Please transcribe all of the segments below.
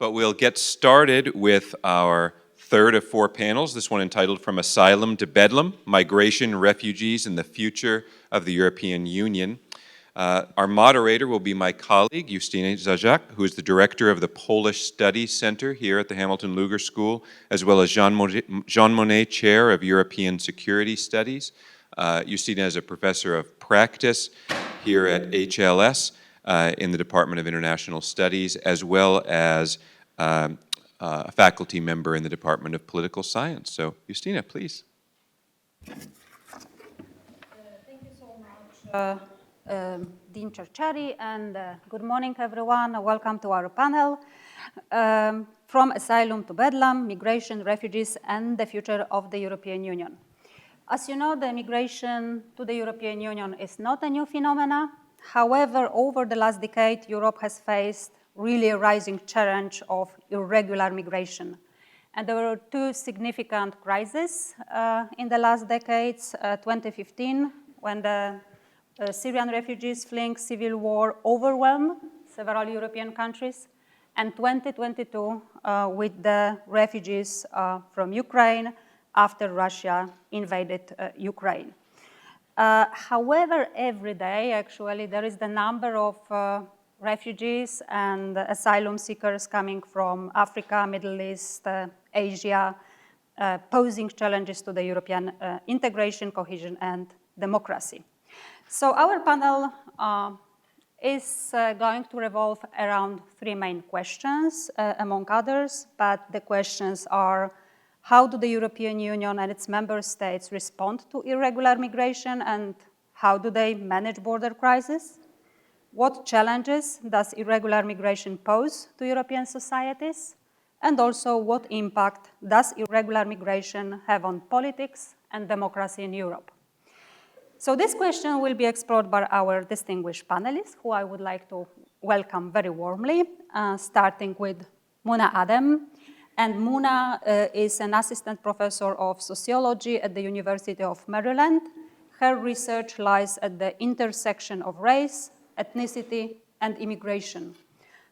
but we'll get started with our third of four panels, this one entitled From Asylum to Bedlam, Migration, Refugees, and the Future of the European Union. Our moderator will be my colleague, Justyna Zając, who is the director of the Polish Studies Center here at the Hamilton Lugar School, as well as Jean Monnet Chair of European Security Studies. Justyna is a professor of practice here at HLS in the Department of International Studies, as well as a faculty member in the Department of Political Science. So, Justyna, please. Thank you so much, Dean Cherchari, and good morning, everyone. Welcome to our panel, From Asylum to Bedlam, Migration, Refugees, and the Future of the European Union. As you know, the migration to the European Union is not a new phenomenon. However, over the last decade, Europe has faced really a rising challenge of irregular migration. And there were two significant crises in the last decades. 2015, when the Syrian refugees fleeing civil war overwhelmed several European countries, and 2022 with the refugees from Ukraine after Russia invaded Ukraine. However, every day, actually, there is the number of refugees and asylum seekers coming from Africa, Middle East, Asia, posing challenges to the European integration, cohesion, and democracy. So our panel is going to revolve around three main questions, among others, but the questions are: how do the European Union and its member states respond to irregular migration, and how do they manage border crisis? What challenges does irregular migration pose to European societies? And also, what impact does irregular migration have on politics and democracy in Europe? So this question will be explored by our distinguished panelists, who I would like to welcome very warmly, starting with Muna Adem. And Muna is an assistant professor of sociology at the University of Maryland. Her research lies at the intersection of race, ethnicity, and immigration.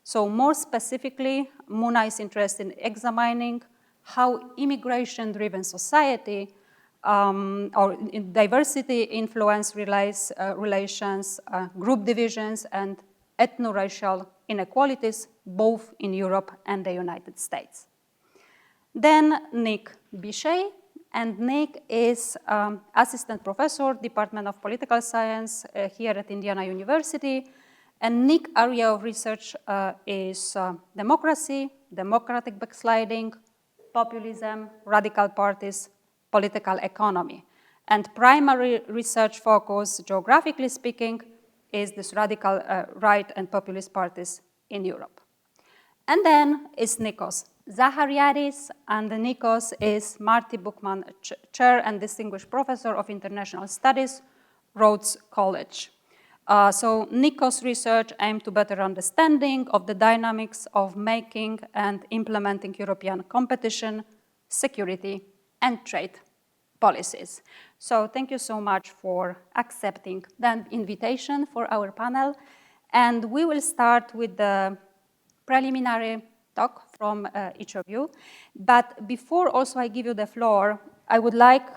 So more specifically, Muna is interested in examining how immigration-driven society or diversity influence relations, group divisions, and ethno-racial inequalities, both in Europe and the United States. Then Nick Bichay, and Nick is assistant professor, Department of Political Science here at Indiana University. And Nick's area of research is democracy, democratic backsliding, populism, radical parties, political economy. And primary research focus, geographically speaking, is this radical right and populist parties in Europe. And then is Nikos Zachariadis, and Nikos is Marty Bookman Chair and Distinguished Professor of International Studies, Rhodes College. So Nikos' research aimed to better understanding of the dynamics of making and implementing European competition, security, and trade policies. So thank you so much for accepting the invitation for our panel. And we will start with the preliminary talk from each of you. But before also I give you the floor, I would like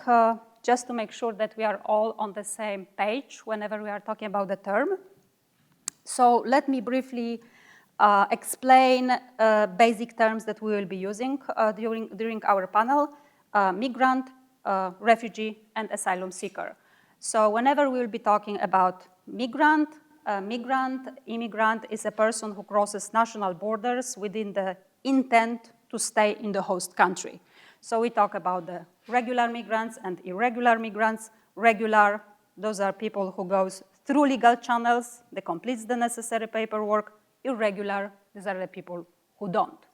just to make sure that we are all on the same page whenever we are talking about the term. So let me briefly explain basic terms that we will be using during our panel: migrant, refugee, and asylum seeker. So whenever we will be talking about migrant, immigrant is a person who crosses national borders within the intent to stay in the host country. So we talk about the regular migrants and irregular migrants. Regular, those are people who goes through legal channels, they complete the necessary paperwork. Irregular, these are the people who don't.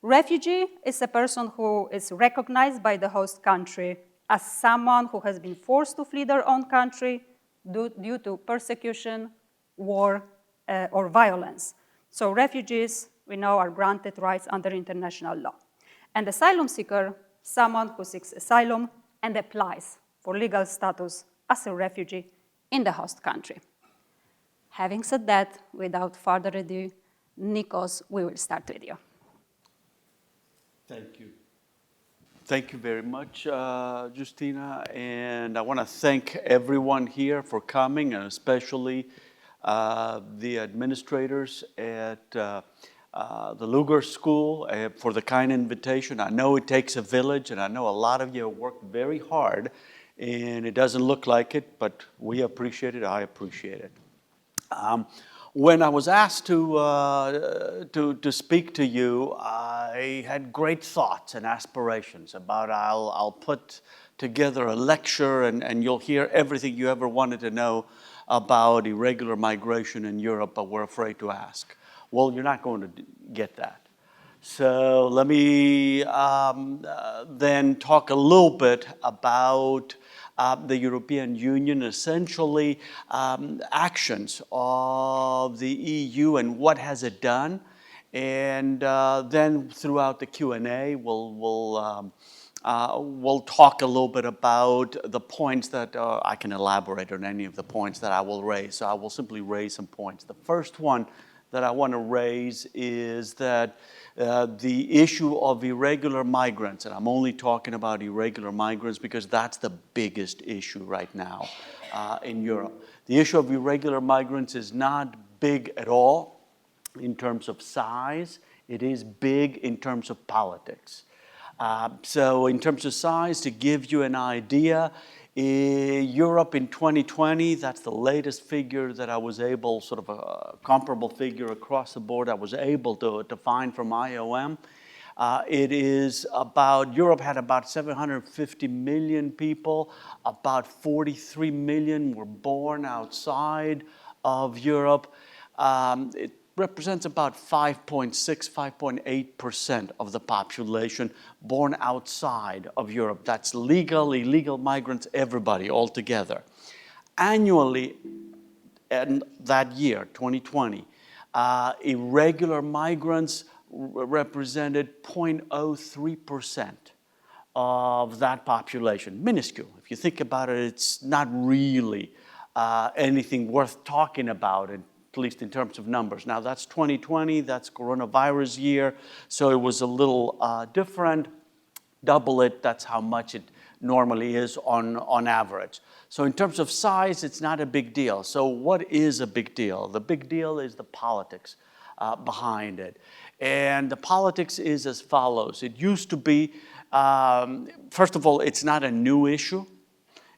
Refugee is a person who is recognized by the host country as someone who has been forced to flee their own country due to persecution, war, or violence. So refugees, we know, are granted rights under international law. And asylum seeker, someone who seeks asylum and applies for legal status as a refugee in the host country. Having said that, without further ado, Nikos, we will start with you. Thank you. Thank you very much, Justyna, and I want to thank everyone here for coming, and especially the administrators at the Lugar School for the kind invitation. I know it takes a village, and I know a lot of you have worked very hard, and it doesn't look like it, but we appreciate it. I appreciate it. When I was asked to speak to you, I had great thoughts and aspirations about I'll put together a lecture and you'll hear everything you ever wanted to know about irregular migration in Europe, but we're afraid to ask. Well, you're not going to get that. So let me then talk a little bit about the European Union, essentially actions of the EU and what has it done. And then throughout the Q&A, we'll talk a little bit about the points that I can elaborate on any of the points that I will raise. So I will simply raise some points. The first one that I want to raise is that the issue of irregular migrants, and I'm only talking about irregular migrants because that's the biggest issue right now in Europe. The issue of irregular migrants is not big at all in terms of size. It is big in terms of politics. So in terms of size, to give you an idea, Europe in 2020, that's the latest figure that I was able, sort of a comparable figure across the board, I was able to find from IOM. It is about, Europe had about 750 million people, about 43 million were born outside of Europe. It represents about 5.6, 5.8% of the population born outside of Europe. That's legal, illegal migrants, everybody all together. Annually, in that year, 2020, irregular migrants represented 0.03% of that population. Minuscule. If you think about it, it's not really anything worth talking about, at least in terms of numbers. Now that's 2020, that's coronavirus year, so it was a little different. Double it, that's how much it normally is on average. So in terms of size, it's not a big deal. So what is a big deal? The big deal is the politics behind it. And the politics is as follows. It used to be, first of all, it's not a new issue.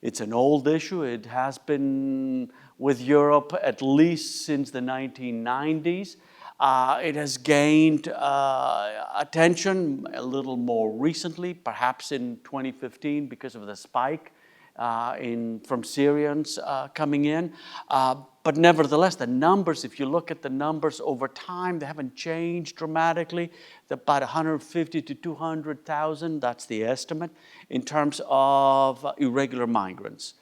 It's an old issue. It has been with Europe at least since the 1990s. It has gained attention a little more recently, perhaps in 2015 because of the spike from Syrians coming in. But nevertheless, the numbers, if you look at the numbers over time, they haven't changed dramatically. They're about 150 to 200,000, that's the estimate, in terms of irregular migrants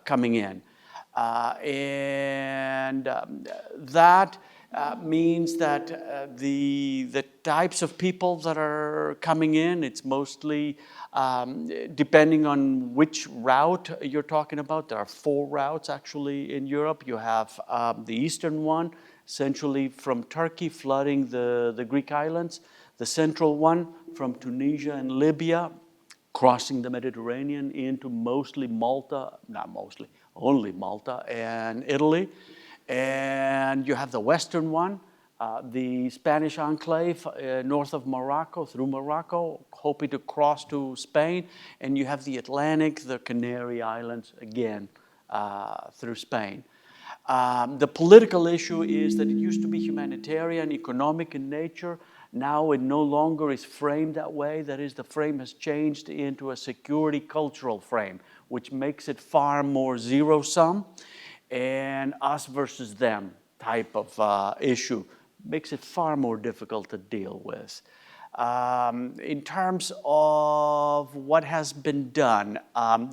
coming in. That means that the types of people that are coming in, it's mostly depending on which route you're talking about. There are 4 routes actually in Europe. You have the eastern one, essentially from Turkey flooding the Greek islands. The central one from Tunisia and Libya, crossing the Mediterranean into mostly Malta, not mostly, only Malta and Italy. And you have the western one, the Spanish enclave north of Morocco, through Morocco, hoping to cross to Spain. And you have the Atlantic, the Canary Islands, again, through Spain. The political issue is that it used to be humanitarian, economic in nature. Now it no longer is framed that way. That is, the frame has changed into a security cultural frame, which makes it far more zero-sum and us versus them type of issue. Makes it far more difficult to deal with. In terms of what has been done,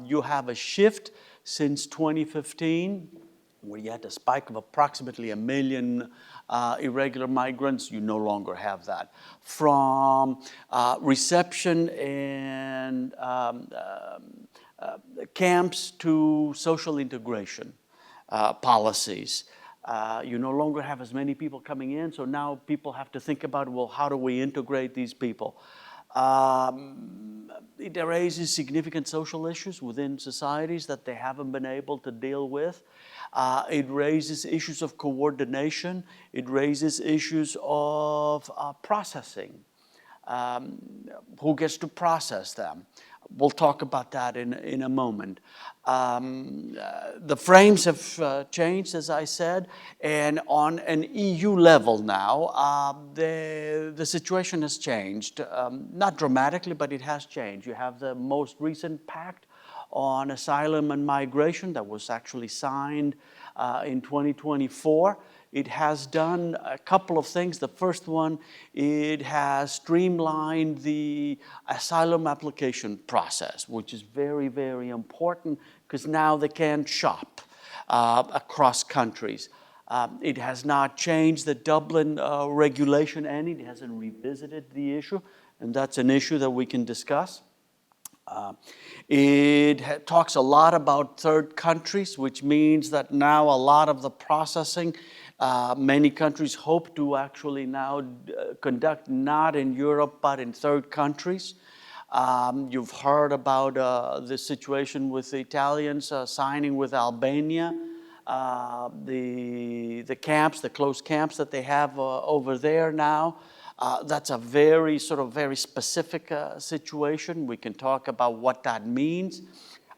you have a shift since 2015, where you had a spike of approximately 1 million irregular migrants. You no longer have that. From reception and camps to social integration policies. You no longer have as many people coming in, so now people have to think about, well, how do we integrate these people? It raises significant social issues within societies that they haven't been able to deal with. It raises issues of coordination. It raises issues of processing. Who gets to process them? We'll talk about that in a moment. The frames have changed, as I said, and on an EU level now, the situation has changed. Not dramatically, but it has changed. You have the most recent pact on asylum and migration that was actually signed in 2024. It has done a couple of things. The first one, it has streamlined the asylum application process, which is very, very important because now they can shop across countries. It has not changed the Dublin regulation any. It hasn't revisited the issue, and that's an issue that we can discuss. It talks a lot about third countries, which means that now a lot of the processing, many countries hope to actually now conduct not in Europe, but in third countries. You've heard about the situation with the Italians signing with Albania, the camps, the closed camps that they have over there now. That's a very specific situation. We can talk about what that means.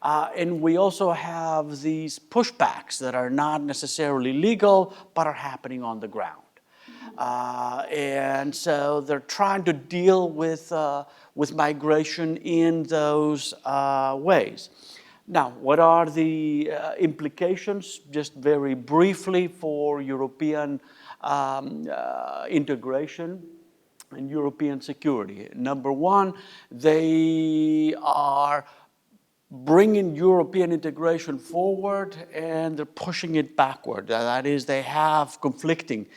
And we also have these pushbacks that are not necessarily legal, but are happening on the ground. And so they're trying to deal with migration in those ways. Now, what are the implications, just very briefly, for European integration and European security? Number one, they are bringing European integration forward and they're pushing it backward. That is, they have conflicting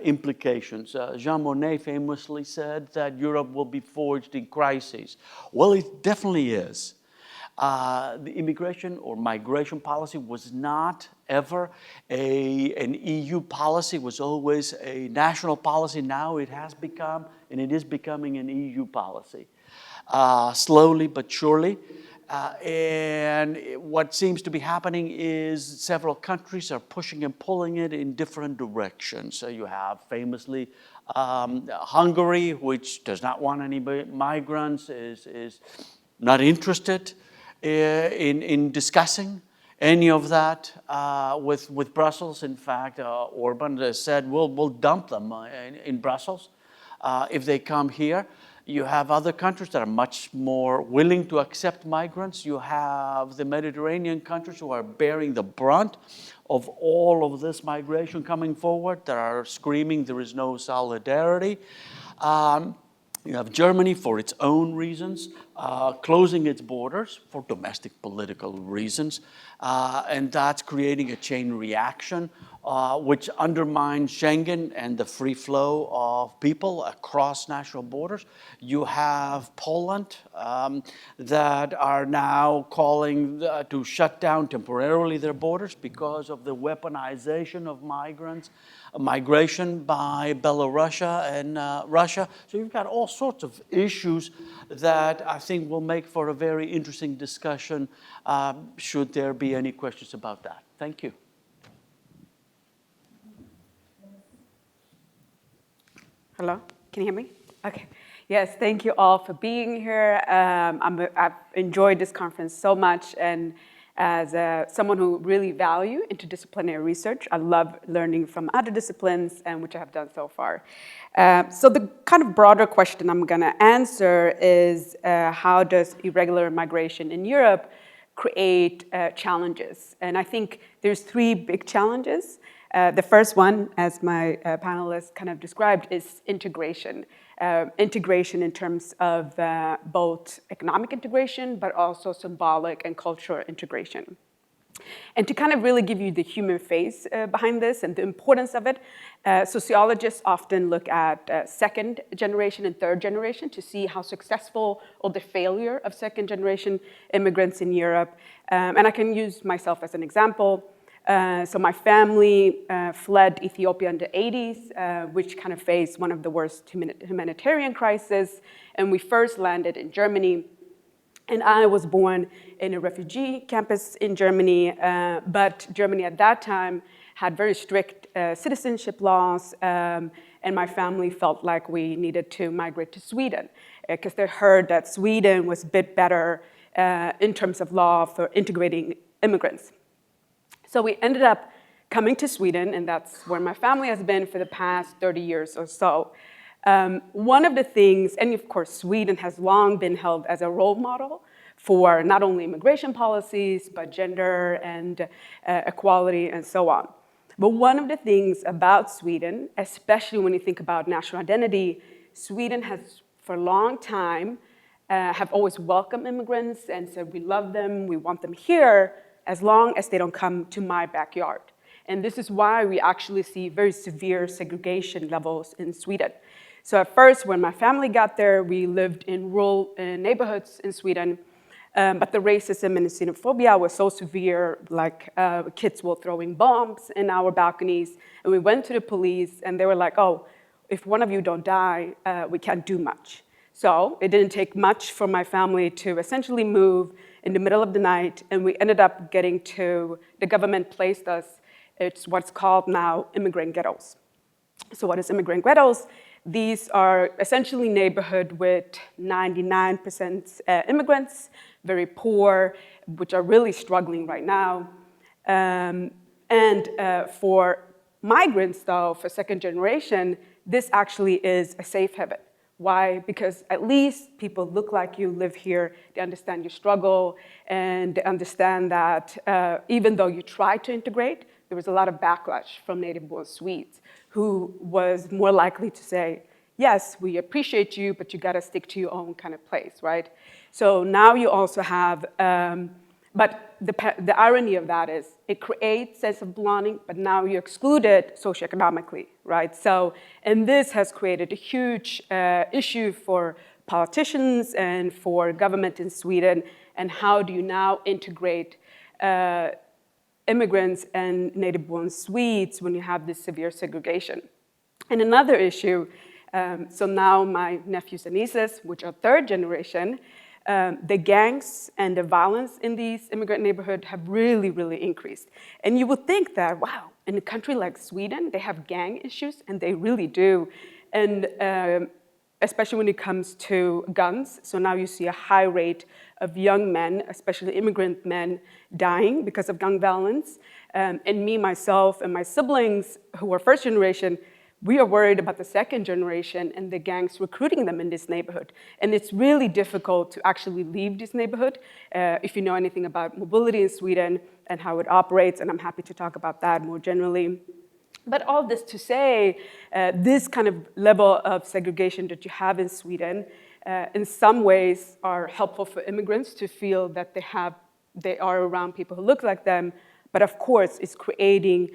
implications. Jean Monnet famously said that Europe will be forged in crises. Well, it definitely is. The immigration or migration policy was not ever an EU policy. It was always a national policy. Now it has become, and it is becoming, an EU policy. Slowly but surely. And what seems to be happening is several countries are pushing and pulling it in different directions. So you have famously Hungary, which does not want any migrants, is not interested in discussing any of that with Brussels. In fact, Orban has said, we'll dump them in Brussels if they come here. You have other countries that are much more willing to accept migrants. You have the Mediterranean countries who are bearing the brunt of all of this migration coming forward, that are screaming there is no solidarity. You have Germany, for its own reasons, closing its borders for domestic political reasons. And that's creating a chain reaction, which undermines Schengen and the free flow of people across national borders. You have Poland that are now calling to shut down temporarily their borders because of the weaponization of migration by Belarus and Russia. So you've got all sorts of issues that I think will make for a very interesting discussion, should there be any questions about that. Thank you. Hello, can you hear me? Okay. Yes, thank you all for being here. I've enjoyed this conference so much, and as someone who really value interdisciplinary research, I love learning from other disciplines, and which I have done so far. So the kind of broader question I'm going to answer is how does irregular migration in Europe create challenges? And I think there's three big challenges. The first one, as my panelists kind of described, is integration. Integration in terms of both economic integration, but also symbolic and cultural integration. And to kind of really give you the human face behind this and the importance of it, sociologists often look at second generation and third generation to see how successful or the failure of second generation immigrants in Europe. And I can use myself as an example. So my family fled Ethiopia in the 80s, which kind of faced one of the worst humanitarian crises. And we first landed in Germany. And I was born in a refugee campus in Germany, but Germany at that time had very strict citizenship laws, and my family felt like we needed to migrate to Sweden because they heard that Sweden was a bit better in terms of law for integrating immigrants. So we ended up coming to Sweden, and that's where my family has been for the past 30 years or so. One of the things, and of course, Sweden has long been held as a role model for not only immigration policies, but gender and equality and so on. But one of the things about Sweden, especially when you think about national identity, Sweden has for a long time have always welcomed immigrants and said, we love them, we want them here, as long as they don't come to my backyard. And this is why we actually see very severe segregation levels in Sweden. So at first, when my family got there, we lived in rural neighborhoods in Sweden, but the racism and the xenophobia was so severe, like kids were throwing bombs in our balconies, and we went to the police, and they were like, oh, if one of you don't die, we can't do much. So it didn't take much for my family to essentially move in the middle of the night, and we ended up getting to, the government placed us, it's what's called now immigrant ghettos. So what is immigrant ghettos? These are essentially neighborhood with 99% immigrants, very poor, which are really struggling right now. For migrants, though, for second generation, this actually is a safe haven. Why? Because at least people look like you, live here, they understand your struggle, and they understand that even though you try to integrate, there was a lot of backlash from native-born Swedes who was more likely to say, yes, we appreciate you, but you gotta stick to your own kind of place, right? So now you also have, but the irony of that is it creates sense of belonging, but now you're excluded socioeconomically, right? So, and this has created a huge issue for politicians and for government in Sweden, and how do you now integrate immigrants and native-born Swedes when you have this severe segregation? And another issue, so now my nephews and nieces, which are third generation, the gangs and the violence in these immigrant neighborhoods have really, really increased. And you would think that, wow, in a country like Sweden, they have gang issues, and they really do. And especially when it comes to guns. So now you see a high rate of young men, especially immigrant men, dying because of gun violence. And me, myself, and my siblings, who are first generation, we are worried about the second generation and the gangs recruiting them in this neighborhood. And it's really difficult to actually leave this neighborhood if you know anything about mobility in Sweden and how it operates, and I'm happy to talk about that more generally. But all this to say, this kind of level of segregation that you have in Sweden in some ways are helpful for immigrants to feel that they are around people who look like them, but of course it's creating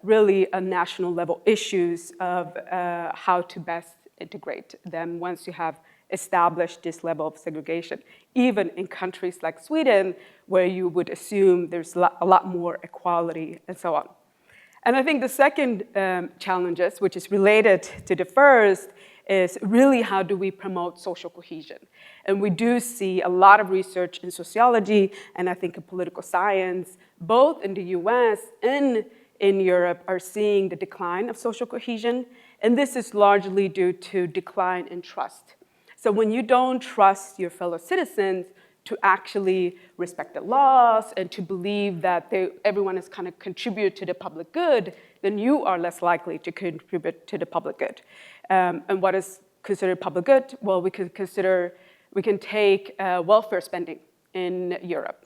really a national level issues of how to best integrate them once you have established this level of segregation, even in countries like Sweden, where you would assume there's a lot more equality and so on. And I think the second challenges, which is related to the first, is really how do we promote social cohesion? And we do see a lot of research in sociology, and I think in political science, both in the US and in Europe, are seeing the decline of social cohesion. And this is largely due to decline in trust. So when you don't trust your fellow citizens to actually respect the laws and to believe that everyone is kind of contribute to the public good, then you are less likely to contribute to the public good. And what is considered public good? Well, we can take welfare spending in Europe.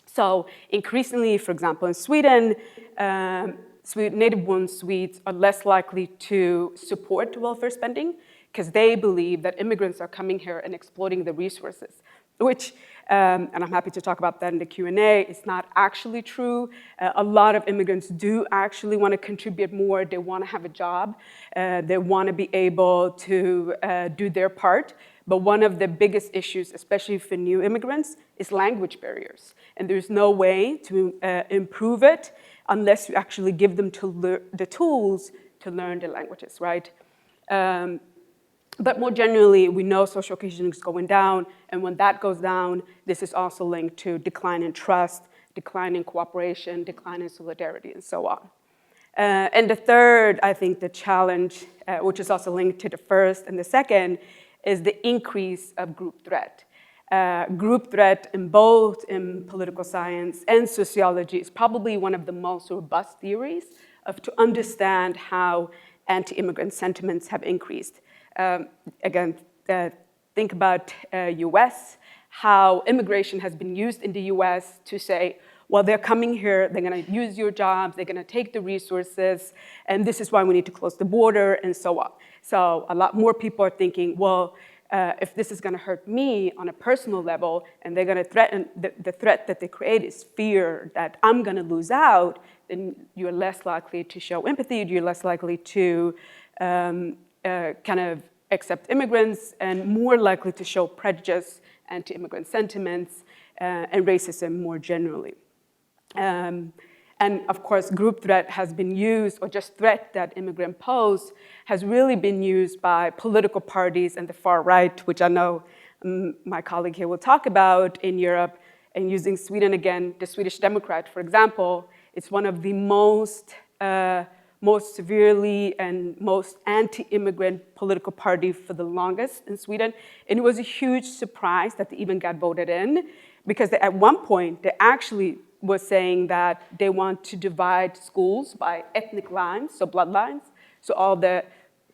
So increasingly, for example, in Sweden, native-born Swedes are less likely to support welfare spending because they believe that immigrants are coming here and exploiting the resources. which, and I'm happy to talk about that in the Q&A, it's not actually true. A lot of immigrants do actually want to contribute more. They want to have a job. They want to be able to do their part. But one of the biggest issues, especially for new immigrants, is language barriers. And there's no way to improve it unless you actually give them the tools to learn the languages, right? But more generally, we know social cohesion is going down, and when that goes down, this is also linked to decline in trust, decline in cooperation, decline in solidarity, and so on. And the third, I think, the challenge, which is also linked to the first and the second, is the increase of group threat. Group threat in both in political science and sociology is probably one of the most robust theories to understand how anti-immigrant sentiments have increased. Again, think about US, how immigration has been used in the US to say, well, they're coming here, they're gonna use your jobs, they're gonna take the resources, and this is why we need to close the border, and so on. So a lot more people are thinking, well, if this is gonna hurt me on a personal level, and they're gonna threaten, the threat that they create is fear that I'm gonna lose out, then you're less likely to show empathy, you're less likely to kind of accept immigrants, and more likely to show prejudice, anti-immigrant sentiments, and racism more generally. And of course, group threat has been used, or just threat that immigrant pose, has really been used by political parties and the far right, which I know my colleague here will talk about in Europe. And using Sweden again, the Swedish Democrat, for example, it's one of the most severely and most anti-immigrant political party for the longest in Sweden. And it was a huge surprise that they even got voted in, because at one point, they actually was saying that they want to divide schools by ethnic lines, so bloodlines. So all the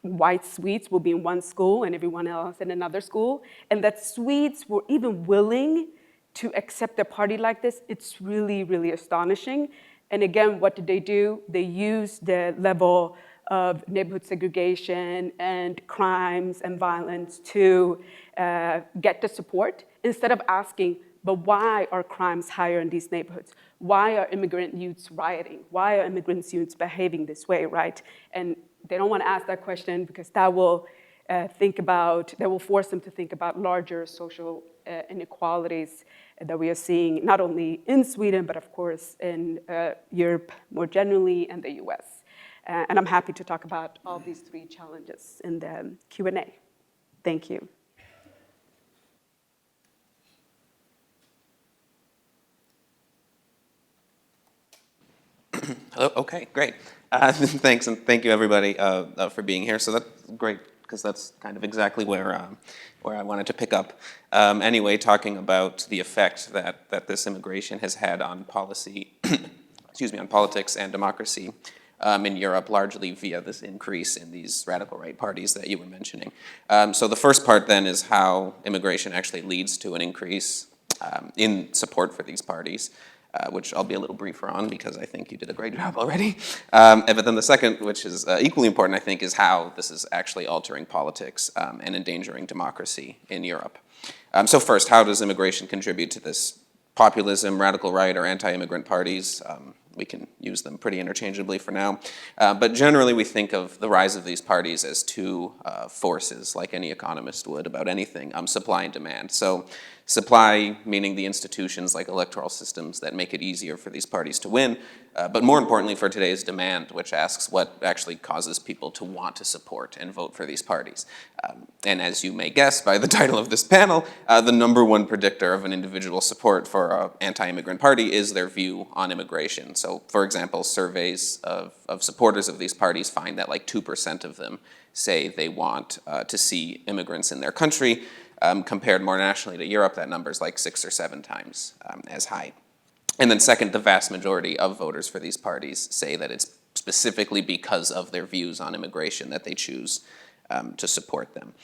white Swedes will be in one school and everyone else in another school. And that Swedes were even willing to accept a party like this, it's really, really astonishing. And again, what did they do? They used the level of neighborhood segregation and crimes and violence to get the support, instead of asking, but why are crimes higher in these neighborhoods? Why are immigrant youths rioting? Why are immigrant youths behaving this way, right? And they don't want to ask that question because that will force them to think about larger social inequalities that we are seeing not only in Sweden, but of course in Europe more generally and the US. And I'm happy to talk about all these three challenges in the Q&A. Thank you. Hello, okay, great. Thanks, and thank you everybody for being here. So that's great, because that's kind of exactly where I wanted to pick up. Anyway, talking about the effect that this immigration has had on policy, excuse me, on politics and democracy in Europe, largely via this increase in these radical right parties that you were mentioning. So the first part then is how immigration actually leads to an increase in support for these parties. Which I'll be a little briefer on because I think you did a great job already. But then the second, which is equally important, I think, is how this is actually altering politics and endangering democracy in Europe. So first, how does immigration contribute to this populism, radical right, or anti-immigrant parties? We can use them pretty interchangeably for now. But generally, we think of the rise of these parties as two forces, like any economist would about anything, supply and demand. So supply, meaning the institutions like electoral systems that make it easier for these parties to win, but more importantly for today is demand, which asks what actually causes people to want to support and vote for these parties. And as you may guess by the title of this panel, the number one predictor of an individual's support for an anti-immigrant party is their view on immigration. So for example, surveys of supporters of these parties find that like 2% of them say they want to see immigrants in their country. Compared more nationally to Europe, that number is like 6 or 7 times as high. And then second, the vast majority of voters for these parties say that it's specifically because of their views on immigration that they choose to support them.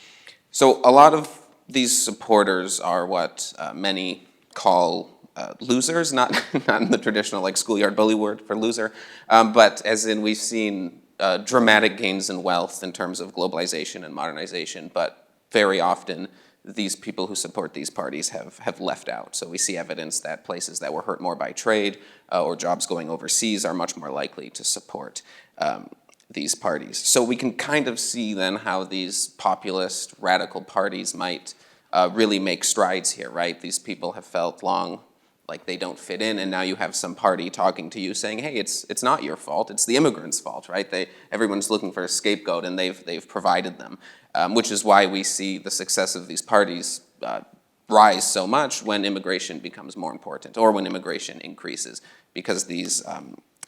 So a lot of these supporters are what many call losers, not in the traditional like schoolyard bully word for loser, but as in we've seen dramatic gains in wealth in terms of globalization and modernization, but very often these people who support these parties have left out. So we see evidence that places that were hurt more by trade or jobs going overseas are much more likely to support these parties. So we can kind of see then how these populist radical parties might really make strides here, right? These people have felt long like they don't fit in, and now you have some party talking to you saying, hey, it's not your fault, it's the immigrants' fault, right? Everyone's looking for a scapegoat, and they've provided them, which is why we see the success of these parties rise so much when immigration becomes more important, or when immigration increases, because these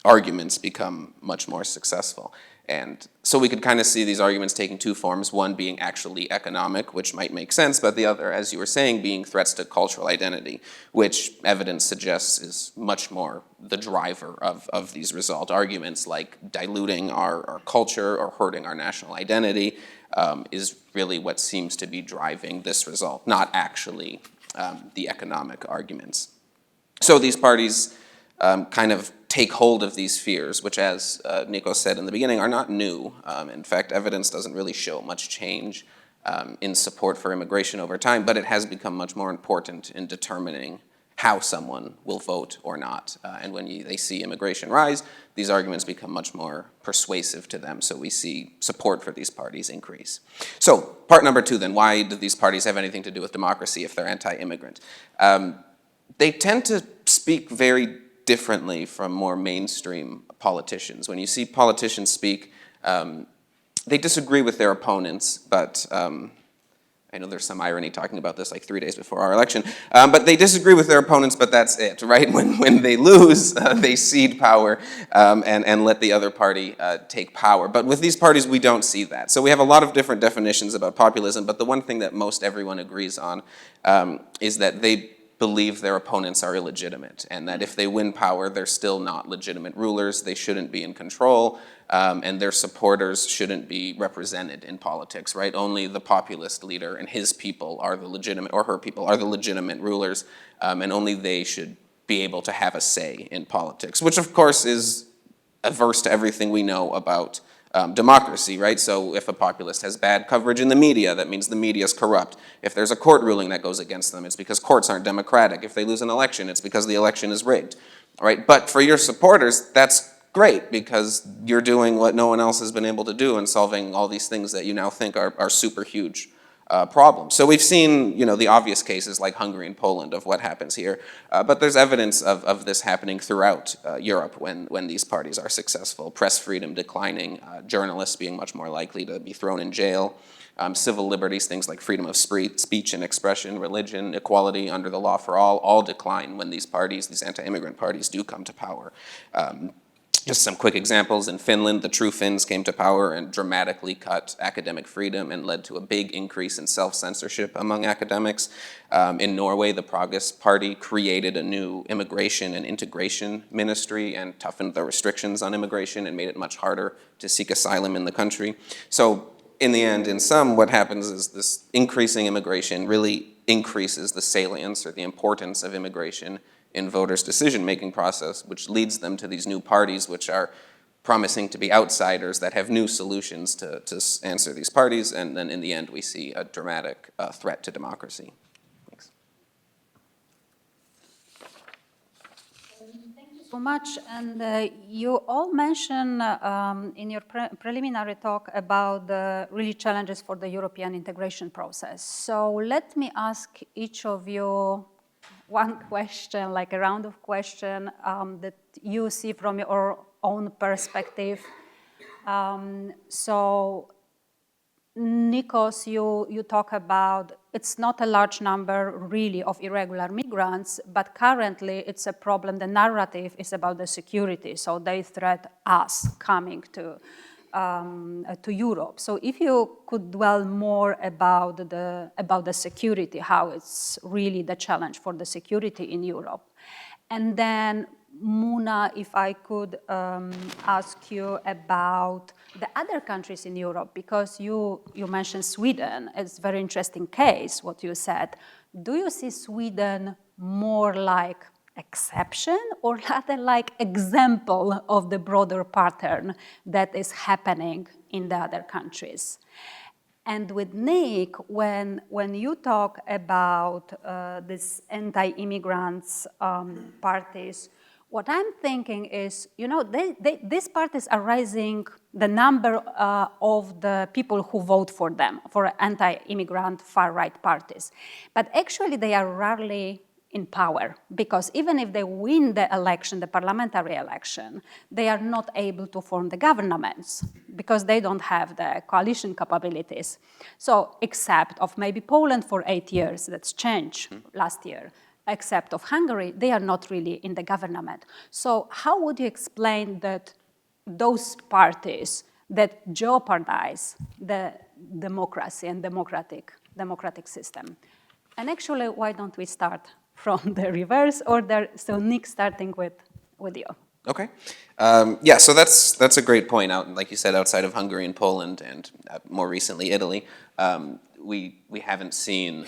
arguments become much more successful. And so we could kind of see these arguments taking two forms, one being actually economic, which might make sense, but the other, as you were saying, being threats to cultural identity, which evidence suggests is much more the driver of these result. Arguments like diluting our culture or hurting our national identity is really what seems to be driving this result, not actually the economic arguments. So these parties kind of take hold of these fears, which, as Nico said in the beginning, are not new. In fact, evidence doesn't really show much change in support for immigration over time, but it has become much more important in determining how someone will vote or not. And when they see immigration rise, these arguments become much more persuasive to them, so we see support for these parties increase. So, part number two then, why do these parties have anything to do with democracy if they're anti-immigrant? They tend to speak very differently from more mainstream politicians. When you see politicians speak, they disagree with their opponents, but I know there's some irony talking about this like 3 days before our election, but they disagree with their opponents, but that's it, right? When they lose, they cede power and let the other party take power. But with these parties, we don't see that. So we have a lot of different definitions about populism, but the one thing that most everyone agrees on is that they believe their opponents are illegitimate, and that if they win power, they're still not legitimate rulers, they shouldn't be in control, and their supporters shouldn't be represented in politics, right? Only the populist leader and his people are the legitimate, or her people are the legitimate rulers, and only they should be able to have a say in politics, which of course is averse to everything we know about democracy, right? So if a populist has bad coverage in the media, that means the media is corrupt. If there's a court ruling that goes against them, it's because courts aren't democratic. If they lose an election, it's because the election is rigged, right? But for your supporters, that's great, because you're doing what no one else has been able to do and solving all these things that you now think are super huge problems. So we've seen, the obvious cases like Hungary and Poland of what happens here, but there's evidence of this happening throughout Europe when these parties are successful. Press freedom declining, journalists being much more likely to be thrown in jail, civil liberties, things like freedom of speech and expression, religion, equality under the law for all decline when these parties, these anti-immigrant parties, do come to power. Just some quick examples. In Finland, the True Finns came to power and dramatically cut academic freedom and led to a big increase in self-censorship among academics. In Norway, the Progress Party created a new immigration and integration ministry and toughened the restrictions on immigration and made it much harder to seek asylum in the country. So in the end, in sum, what happens is this increasing immigration really increases the salience or the importance of immigration in voters' decision-making process, which leads them to these new parties which are promising to be outsiders that have new solutions to answer these parties, and then in the end we see a dramatic threat to democracy. Thanks. Thank you so much. And you all mentioned in your preliminary talk about the really challenges for the European integration process. So let me ask each of you one question, like a round of questions that you see from your own perspective. So, Nikos, you talk about it's not a large number really of irregular migrants, but currently it's a problem. The narrative is about the security, so they threat us coming to Europe. So if you could dwell more about the security, how it's really the challenge for the security in Europe. And then, Muna, if I could ask you about the other countries in Europe, because you mentioned Sweden. It's a very interesting case, what you said. Do you see Sweden more like exception or rather like example of the broader pattern that is happening in the other countries? And with Nick, when you talk about these anti-immigrants parties, what I'm thinking is, these parties are raising the number of the people who vote for them, for anti-immigrant far-right parties. But actually, they are rarely in power, because even if they win the election, the parliamentary election, they are not able to form the governments because they don't have the coalition capabilities. So except of maybe Poland for 8 years, that's changed last year, except of Hungary, they are not really in the government. So how would you explain that those parties that jeopardize the democracy and democratic system? And actually, why don't we start from the reverse order? So Nick, starting with you. Okay. Yeah, so that's a great point. Out, like you said, outside of Hungary and Poland, and more recently Italy, we haven't seen,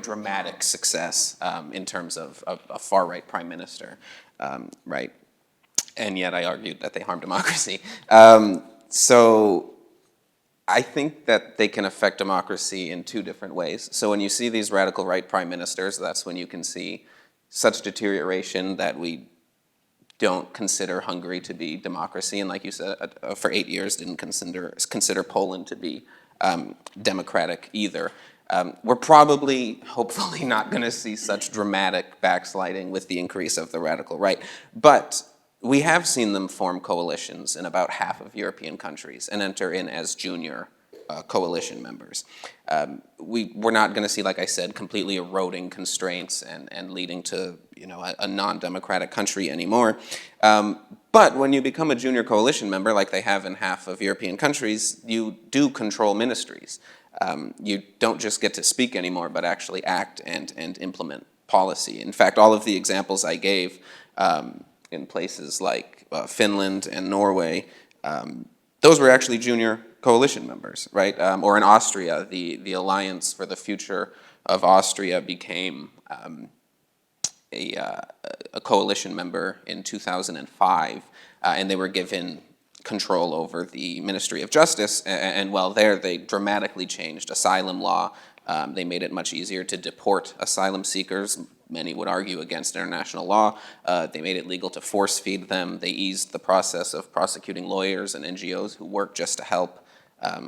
dramatic success in terms of a far-right prime minister, right? And yet I argued that they harm democracy. So I think that they can affect democracy in two different ways. So when you see these radical right prime ministers, that's when you can see such deterioration that we don't consider Hungary to be democracy, and like you said, for 8 years didn't consider Poland to be democratic either. We're probably, hopefully, not going to see such dramatic backsliding with the increase of the radical right, but we have seen them form coalitions in about half of European countries and enter in as junior coalition members. We're not going to see, like I said, completely eroding constraints and leading to a non-democratic country anymore. But when you become a junior coalition member, like they have in half of European countries, you do control ministries. You don't just get to speak anymore, but actually act and implement policy. In fact, all of the examples I gave in places like Finland and Norway, those were actually junior coalition members, right? Or in Austria, the Alliance for the Future of Austria became a coalition member in 2005, and they were given control over the Ministry of Justice, and while there, they dramatically changed asylum law. They made it much easier to deport asylum seekers. Many would argue against international law. They made it legal to force feed them. They eased the process of prosecuting lawyers and NGOs who work just to help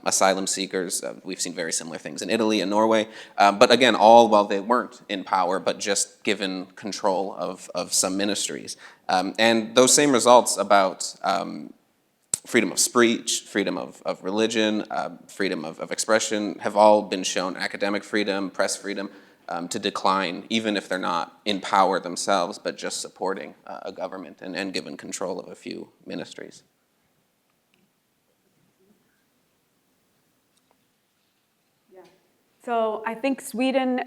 asylum seekers. We've seen very similar things in Italy and Norway. But again, all while they weren't in power, but just given control of some ministries. And those same results about freedom of speech, freedom of religion, freedom of expression have all been shown, academic freedom, press freedom, to decline, even if they're not in power themselves, but just supporting a government and given control of a few ministries. So I think Sweden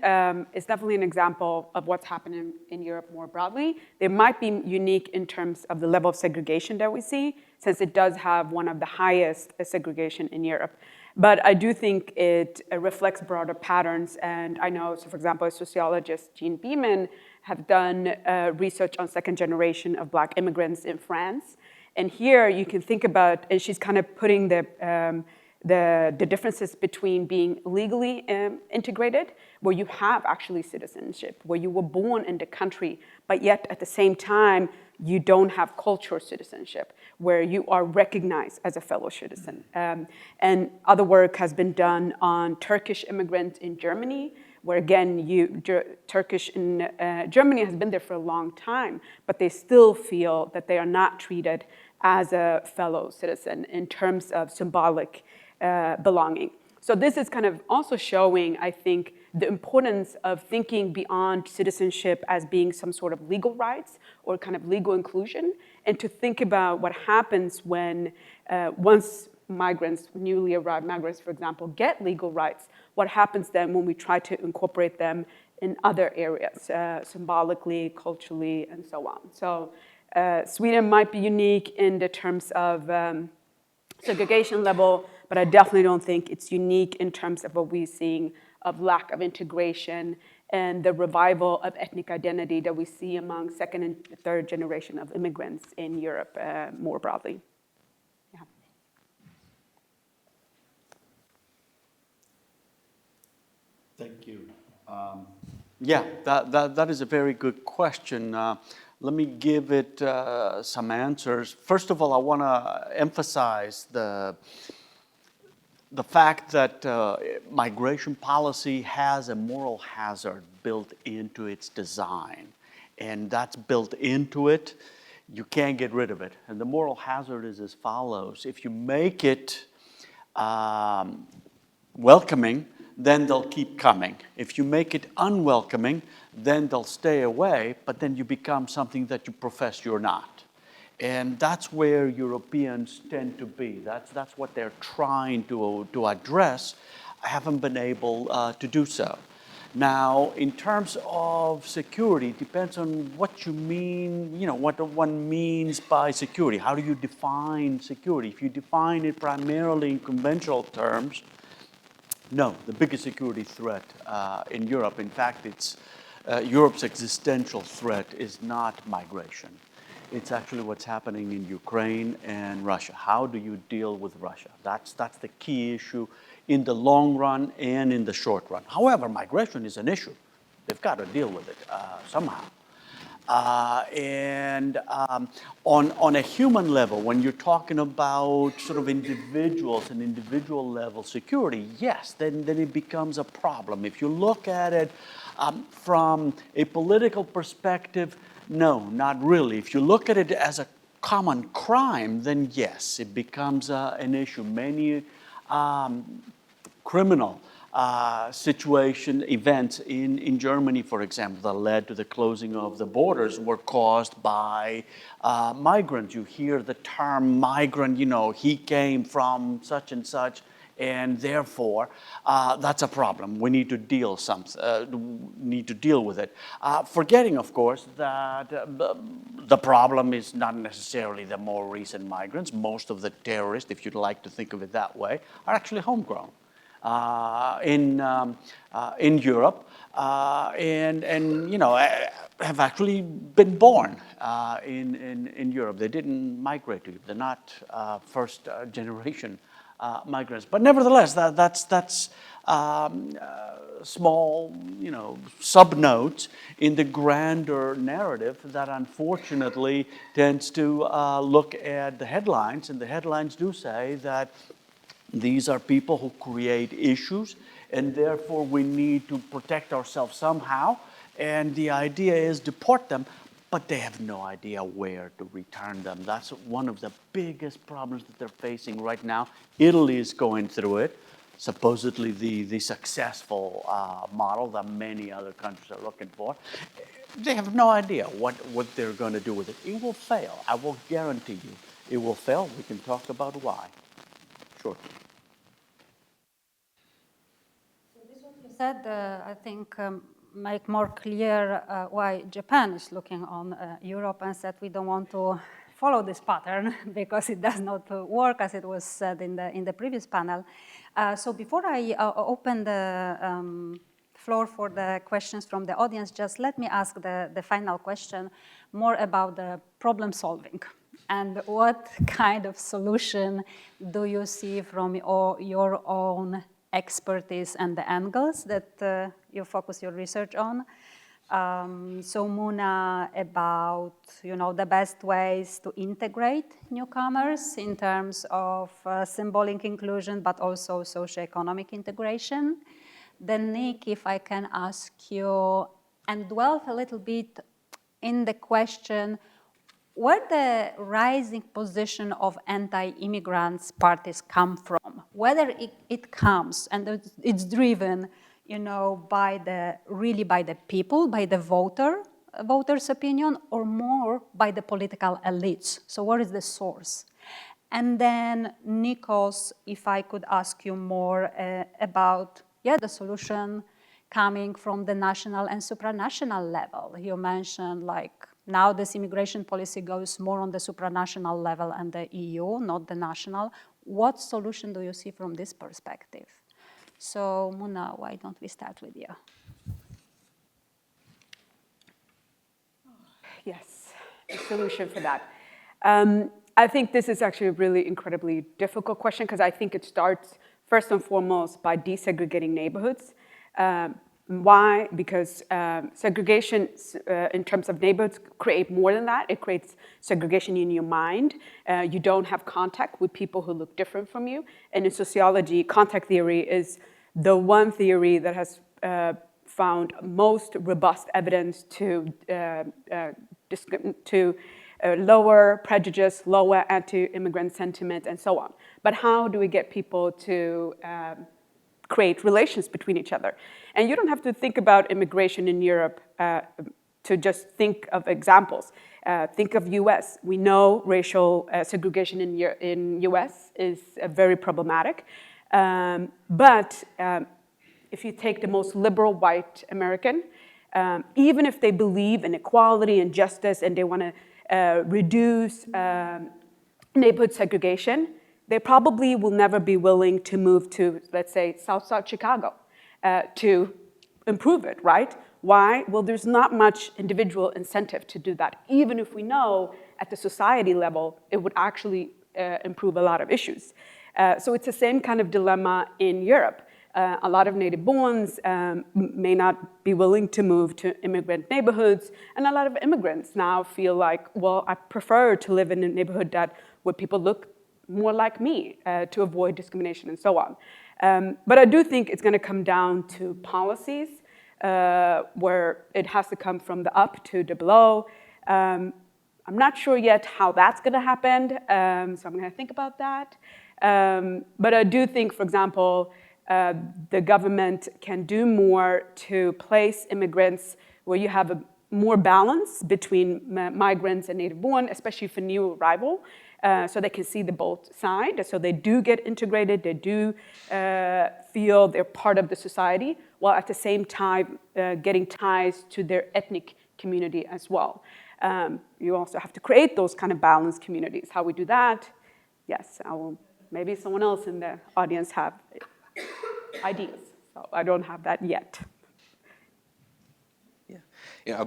is definitely an example of what's happening in Europe more broadly. They might be unique in terms of the level of segregation that we see, since it does have one of the highest segregation in Europe. But I do think it reflects broader patterns. And I know, so for example, sociologist Jean Beeman have done research on second generation of Black immigrants in France. And here you can think about, and she's kind of putting the differences between being legally integrated, where you have actually citizenship, where you were born in the country, but yet at the same time, you don't have cultural citizenship, where you are recognized as a fellow citizen. And other work has been done on Turkish immigrants in Germany, where again, Turkish in Germany has been there for a long time, but they still feel that they are not treated as a fellow citizen in terms of symbolic belonging. So this is kind of also showing, I think, the importance of thinking beyond citizenship as being some sort of legal rights or kind of legal inclusion, and to think about what happens when once migrants, newly arrived migrants, for example, get legal rights, what happens then when we try to incorporate them in other areas, symbolically, culturally, and so on. So Sweden might be unique in the terms of segregation level, but I definitely don't think it's unique in terms of what we're seeing of lack of integration and the revival of ethnic identity that we see among second and third generation of immigrants in Europe more broadly. Yeah. Thank you. Yeah, that is a very good question. Let me give it some answers. First of all, I want to emphasize the fact that migration policy has a moral hazard built into its design. And that's built into it. You can't get rid of it. And the moral hazard is as follows. If you make it welcoming, then they'll keep coming. If you make it unwelcoming, then they'll stay away, but then you become something that you profess you're not. And that's where Europeans tend to be. That's what they're trying to address. I haven't been able to do so. Now, in terms of security, it depends on what you mean, what one means by security. How do you define security? If you define it primarily in conventional terms, no, the biggest security threat in Europe, in fact, it's Europe's existential threat is not migration. It's actually what's happening in Ukraine and Russia. How do you deal with Russia? That's the key issue in the long run and in the short run. However, migration is an issue. They've got to deal with it somehow. On a human level, when you're talking about sort of individuals and individual level security, yes, then it becomes a problem. If you look at it from a political perspective, no, not really. If you look at it as a common crime, then yes, it becomes an issue. Many criminal events in Germany, for example, that led to the closing of the borders were caused by migrants. You hear the term migrant, he came from such and such, and therefore that's a problem. We need to deal with it. Forgetting, of course, that the problem is not necessarily the more recent migrants. Most of the terrorists, if you'd like to think of it that way, are actually homegrown. In Europe, and have actually been born in Europe. They didn't migrate to Europe. They're not first generation migrants. But nevertheless, that's small, subnotes in the grander narrative that unfortunately tends to look at the headlines, and the headlines do say that these are people who create issues, and therefore we need to protect ourselves somehow. And the idea is deport them, but they have no idea where to return them. That's one of the biggest problems that they're facing right now. Italy is going through it, supposedly the successful model that many other countries are looking for. They have no idea what they're going to do with it. It will fail. I will guarantee you it will fail. We can talk about why. Sure. So this what you said, I think, make more clear why Japan is looking on Europe and said we don't want to follow this pattern because it does not work, as it was said in the previous panel. So before I open the floor for the questions from the audience, just let me ask the final question more about the problem solving. And what kind of solution do you see from your own expertise and the angles that you focus your research on? So Muna, about the best ways to integrate newcomers in terms of symbolic inclusion, but also socioeconomic integration. Then Nick, if I can ask you and dwell a little bit in the question, where the rising position of anti-immigrants parties come from, whether it comes and it's driven, by the people, by the voters' opinion, or more by the political elites. So what is the source? And then, Nikos, if I could ask you more about, the solution coming from the national and supranational level. You mentioned, now this immigration policy goes more on the supranational level and the EU, not the national. What solution do you see from this perspective? So, Muna, why don't we start with you? Yes, a solution for that. I think this is actually a really incredibly difficult question because I think it starts first and foremost by desegregating neighborhoods. Why? Because segregation in terms of neighborhoods create more than that. It creates segregation in your mind. You don't have contact with people who look different from you. And in sociology, contact theory is the one theory that has found most robust evidence to lower prejudice, lower anti-immigrant sentiment, and so on. But how do we get people to create relations between each other? And you don't have to think about immigration in Europe to just think of examples. Think of US. We know racial segregation in US is very problematic. But if you take the most liberal white American, even if they believe in equality and justice and they want to reduce neighborhood segregation, they probably will never be willing to move to, let's say, South Chicago to improve it, right? Why? Well, there's not much individual incentive to do that, even if we know at the society level it would actually improve a lot of issues. So it's the same kind of dilemma in Europe. A lot of native borns may not be willing to move to immigrant neighborhoods, and a lot of immigrants now feel like, well, I prefer to live in a neighborhood where people look more like me to avoid discrimination and so on. But I do think it's going to come down to policies where it has to come from the up to the below. I'm not sure yet how that's going to happen, so I'm going to think about that. But I do think, for example, the government can do more to place immigrants where you have a more balance between migrants and native-born, especially for new arrival, so they can see the both sides, so they do get integrated, they do feel they're part of the society, while at the same time getting ties to their ethnic community as well. You also have to create those kind of balanced communities. How we do that? Yes, maybe someone else in the audience have ideas. So I don't have that yet. Yeah,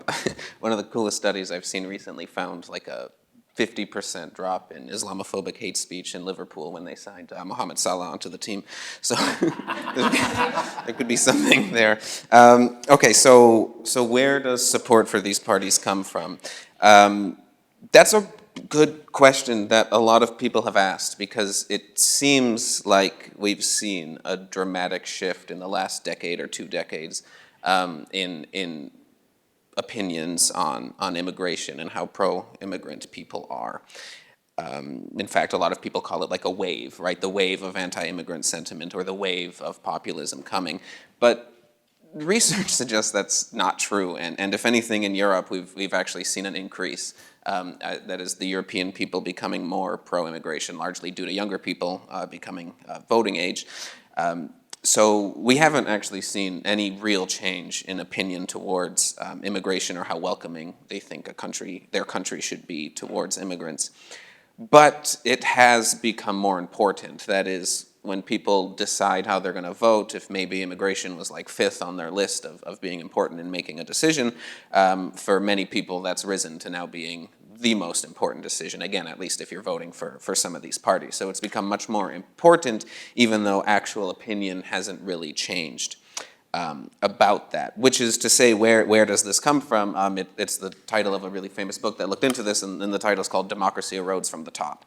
one of the coolest studies I've seen recently found like a 50% drop in Islamophobic hate speech in Liverpool when they signed Mohamed Salah onto the team. So there could be something there. Okay, so where does support for these parties come from? That's a good question that a lot of people have asked, because it seems like we've seen a dramatic shift in the last decade or 2 decades in opinions on immigration and how pro-immigrant people are. In fact, a lot of people call it like a wave, right? The wave of anti-immigrant sentiment or the wave of populism coming. But research suggests that's not true, and if anything, in Europe, we've actually seen an increase. That is, the European people becoming more pro-immigration, largely due to younger people becoming voting age. So we haven't actually seen any real change in opinion towards immigration or how welcoming they think their country should be towards immigrants. But it has become more important. That is, when people decide how they're going to vote, if maybe immigration was like 5th on their list of being important in making a decision, for many people that's risen to now being the most important decision, again, at least if you're voting for some of these parties. So it's become much more important, even though actual opinion hasn't really changed about that. Which is to say, where does this come from? It's the title of a really famous book that looked into this, and the title is called Democracy Erodes from the Top,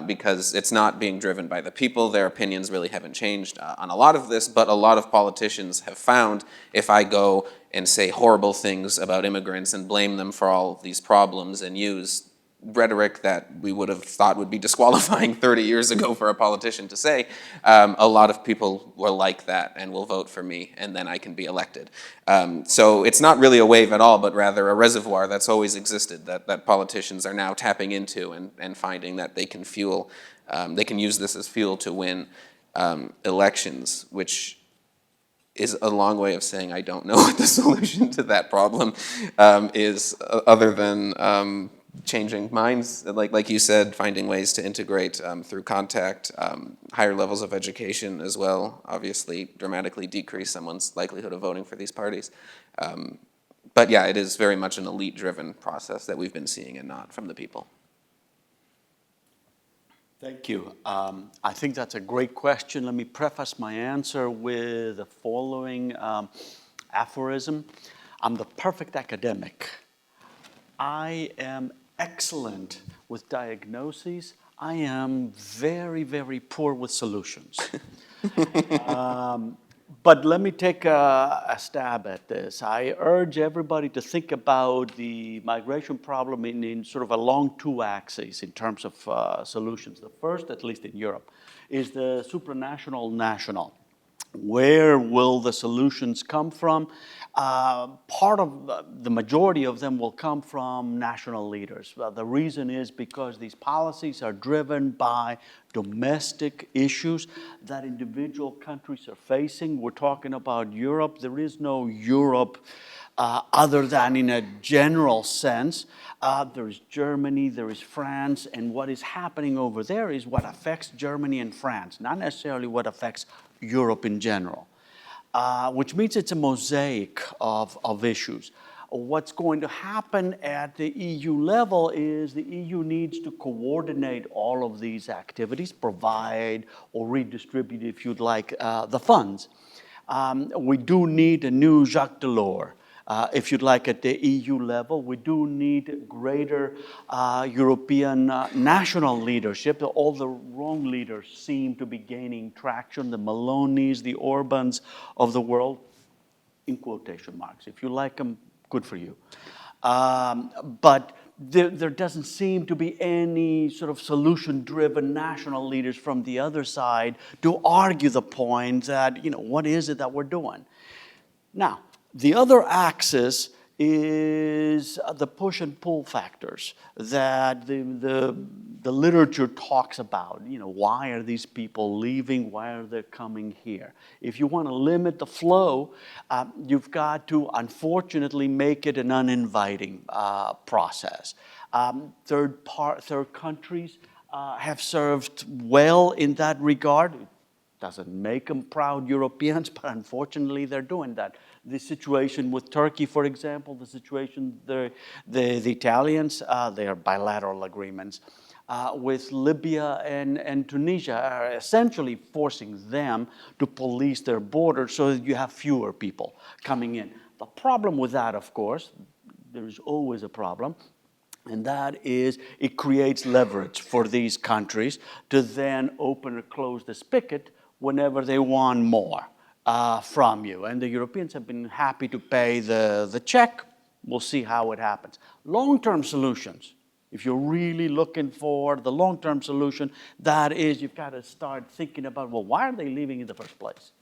because it's not being driven by the people. Their opinions really haven't changed on a lot of this, but a lot of politicians have found, if I go and say horrible things about immigrants and blame them for all of these problems and use rhetoric that we would have thought would be disqualifying 30 years ago for a politician to say, a lot of people will like that and will vote for me, and then I can be elected. So it's not really a wave at all, but rather a reservoir that's always existed, that politicians are now tapping into and finding that they can they can use this as fuel to win elections, which is a long way of saying I don't know what the solution to that problem is, other than changing minds, like you said, finding ways to integrate through contact, higher levels of education as well, obviously dramatically decrease someone's likelihood of voting for these parties. But yeah, it is very much an elite-driven process that we've been seeing and not from the people. Thank you. I think that's a great question. Let me preface my answer with the following aphorism. I'm the perfect academic. I am excellent with diagnoses. I am very, very poor with solutions. But let me take a stab at this. I urge everybody to think about the migration problem in sort of along two axes in terms of solutions. The first, at least in Europe, is the supranational national. Where will the solutions come from? Part of the majority of them will come from national leaders. The reason is because these policies are driven by domestic issues that individual countries are facing. We're talking about Europe. There is no Europe other than in a general sense. There is Germany, there is France, and what is happening over there is what affects Germany and France, not necessarily what affects Europe in general, which means it's a mosaic of issues. What's going to happen at the EU level is the EU needs to coordinate all of these activities, provide or redistribute, if you'd like, the funds. We do need a new Jacques Delors. If you'd like, at the EU level, we do need greater European national leadership. All the wrong leaders seem to be gaining traction, the Melonis, the Orbans of the world, in quotation marks. If you like them, good for you. But there doesn't seem to be any sort of solution-driven national leaders from the other side to argue the point that, what is it that we're doing? Now, the other axis is the push and pull factors that the literature talks about. Why are these people leaving? Why are they coming here? If you want to limit the flow, you've got to, unfortunately, make it an uninviting process. Third countries have served well in that regard. It doesn't make them proud Europeans, but unfortunately they're doing that. The situation with Turkey, for example, the situation the Italians, their bilateral agreements with Libya and Tunisia are essentially forcing them to police their borders so that you have fewer people coming in. The problem with that, of course, there is always a problem, and that is it creates leverage for these countries to then open or close the spigot whenever they want more from you. And the Europeans have been happy to pay the check. We'll see how it happens. Long-term solutions, if you're really looking for the long-term solution, that is, you've got to start thinking about, well, why are they leaving in the first place?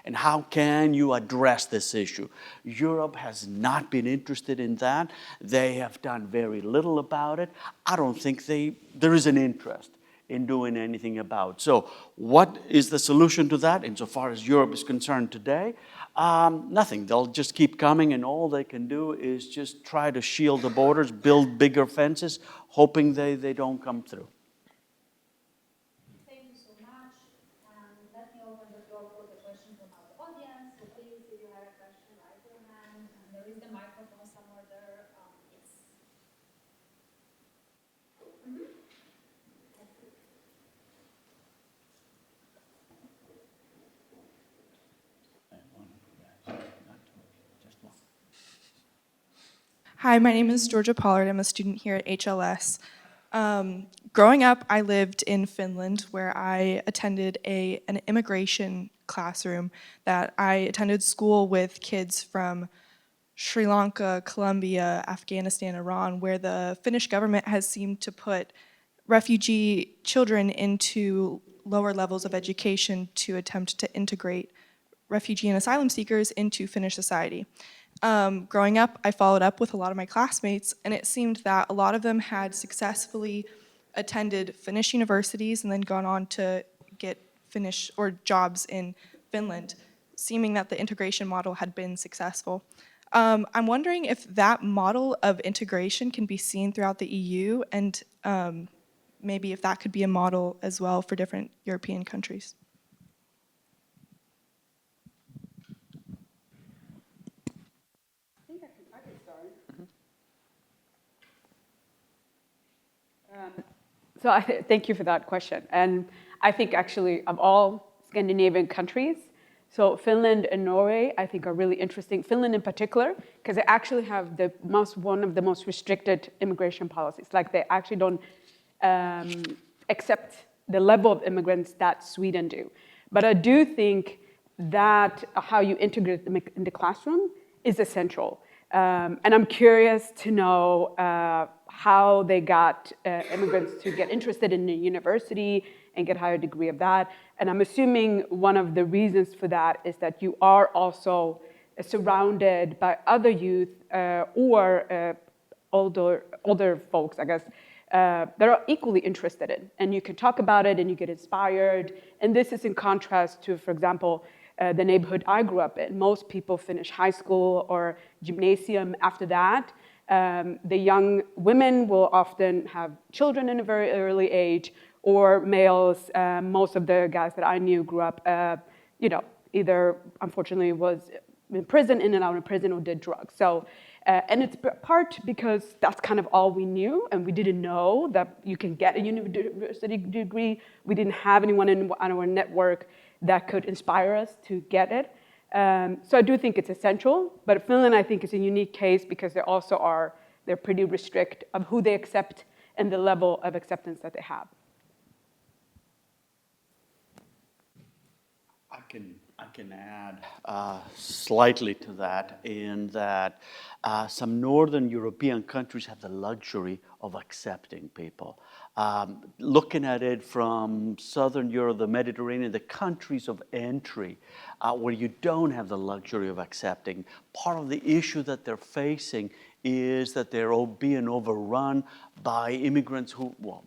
And how can you address this issue? Europe has not been interested in that. They have done very little about it. I don't think there is an interest in doing anything about. So what is the solution to that insofar as Europe is concerned today? Nothing. They'll just keep coming, and all they can do is just try to shield the borders, build bigger fences, hoping they don't come through. Thank you so much. Let me open the floor for the question from our audience. So please, if you have a question, raise your hand. And there is the microphone somewhere there. Yes. Hi, my name is Georgia Pollard. I'm a student here at HLS. Growing up, I lived in Finland, where I attended an immigration classroom that I attended school with kids from Sri Lanka, Colombia, Afghanistan, Iran, where the Finnish government has seemed to put refugee children into lower levels of education to attempt to integrate refugee and asylum seekers into Finnish society. Growing up, I followed up with a lot of my classmates, and it seemed that a lot of them had successfully attended Finnish universities and then gone on to get Finnish or jobs in Finland, seeming that the integration model had been successful. I'm wondering if that model of integration can be seen throughout the EU, and maybe if that could be a model as well for different European countries. Thank you for that question. And I think actually of all Scandinavian countries, so Finland and Norway, I think are really interesting. Finland in particular, because they actually have one of the most restricted immigration policies. Like they actually don't accept the level of immigrants that Sweden do. But I do think that how you integrate them in the classroom is essential. And I'm curious to know how they got immigrants to get interested in the university and get a higher degree of that. And I'm assuming one of the reasons for that is that you are also surrounded by other youth or older folks, I guess, that are equally interested in. And you can talk about it and you get inspired. And this is in contrast to, for example, the neighborhood I grew up in. Most people finish high school or gymnasium after that. The young women will often have children in a very early age, or males. Most of the guys that I knew grew up, either unfortunately was in prison, in and out of prison, or did drugs. So, and it's part because that's kind of all we knew, and we didn't know that you can get a university degree. We didn't have anyone on our network that could inspire us to get it. So I do think it's essential, but Finland, I think, is a unique case because they're pretty restrict of who they accept and the level of acceptance that they have. I can add slightly to that in that some Northern European countries have the luxury of accepting people. Looking at it from Southern Europe, the Mediterranean, the countries of entry, where you don't have the luxury of accepting, part of the issue that they're facing is that they're being overrun by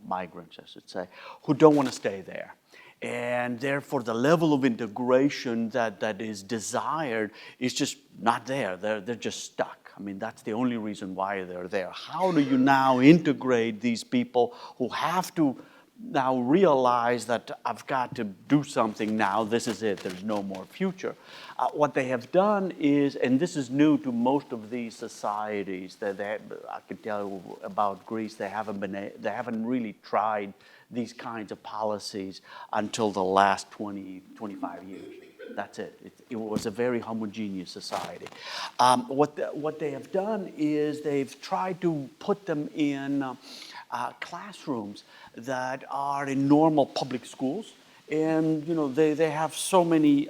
migrants, I should say, who don't want to stay there. And therefore, the level of integration that is desired is just not there. They're just stuck. I mean, that's the only reason why they're there. How do you now integrate these people who have to now realize that I've got to do something now, this is it, there's no more future. What they have done is, and this is new to most of these societies, I can tell you about Greece, they haven't really tried these kinds of policies until the last 20, 25 years. That's it. It was a very homogeneous society. What they have done is they've tried to put them in classrooms that are in normal public schools, and they have so many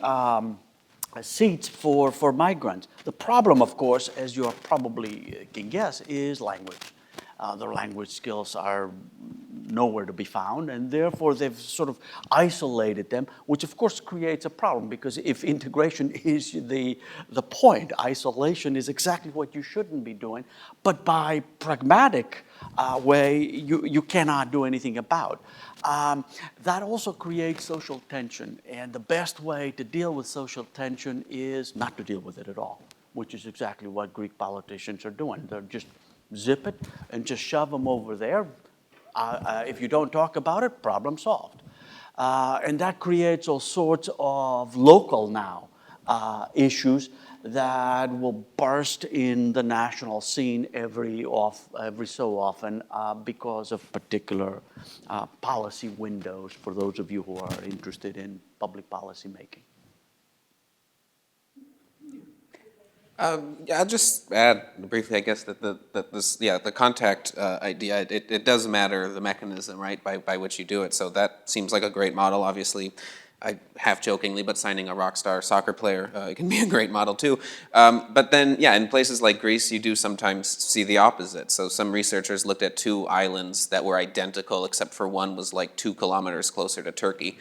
seats for migrants. The problem, of course, as you probably can guess, is language. Their language skills are nowhere to be found, and therefore they've sort of isolated them, which of course creates a problem, because if integration is the point, isolation is exactly what you shouldn't be doing, but by pragmatic way, you cannot do anything about. That also creates social tension, and the best way to deal with social tension is not to deal with it at all, which is exactly what Greek politicians are doing. They're just zip it and just shove them over there. If you don't talk about it, problem solved. And that creates all sorts of local now issues that will burst in the national scene every so often because of particular policy windows for those of you who are interested in public policy making. I'll just add briefly, I guess, that the contact idea, it does matter, the mechanism, right, by which you do it. So that seems like a great model. Obviously, I half jokingly, but signing a rock star soccer player can be a great model too. But then, in places like Greece, you do sometimes see the opposite. So some researchers looked at 2 islands that were identical, except for one was like 2 kilometers closer to Turkey,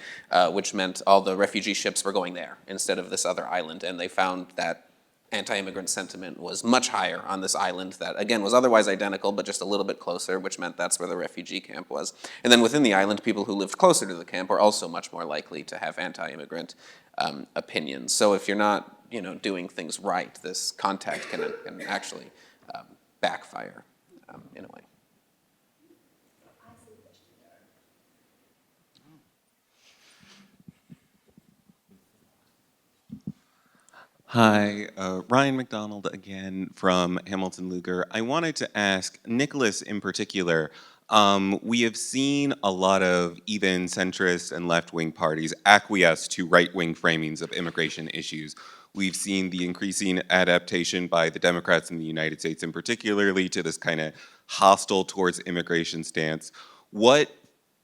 which meant all the refugee ships were going there instead of this other island. And they found that anti-immigrant sentiment was much higher on this island that, again, was otherwise identical, but just a little bit closer, which meant that's where the refugee camp was. And then within the island, people who lived closer to the camp were also much more likely to have anti-immigrant opinions. So if you're not, doing things right, this contact can actually backfire in a way. Hi, Ryan McDonald again from Hamilton Lugar. I wanted to ask Nicolas in particular, we have seen a lot of even centrist and left-wing parties acquiesce to right-wing framings of immigration issues. We've seen the increasing adaptation by the Democrats in the United States, and particularly to this kind of hostile towards immigration stance. What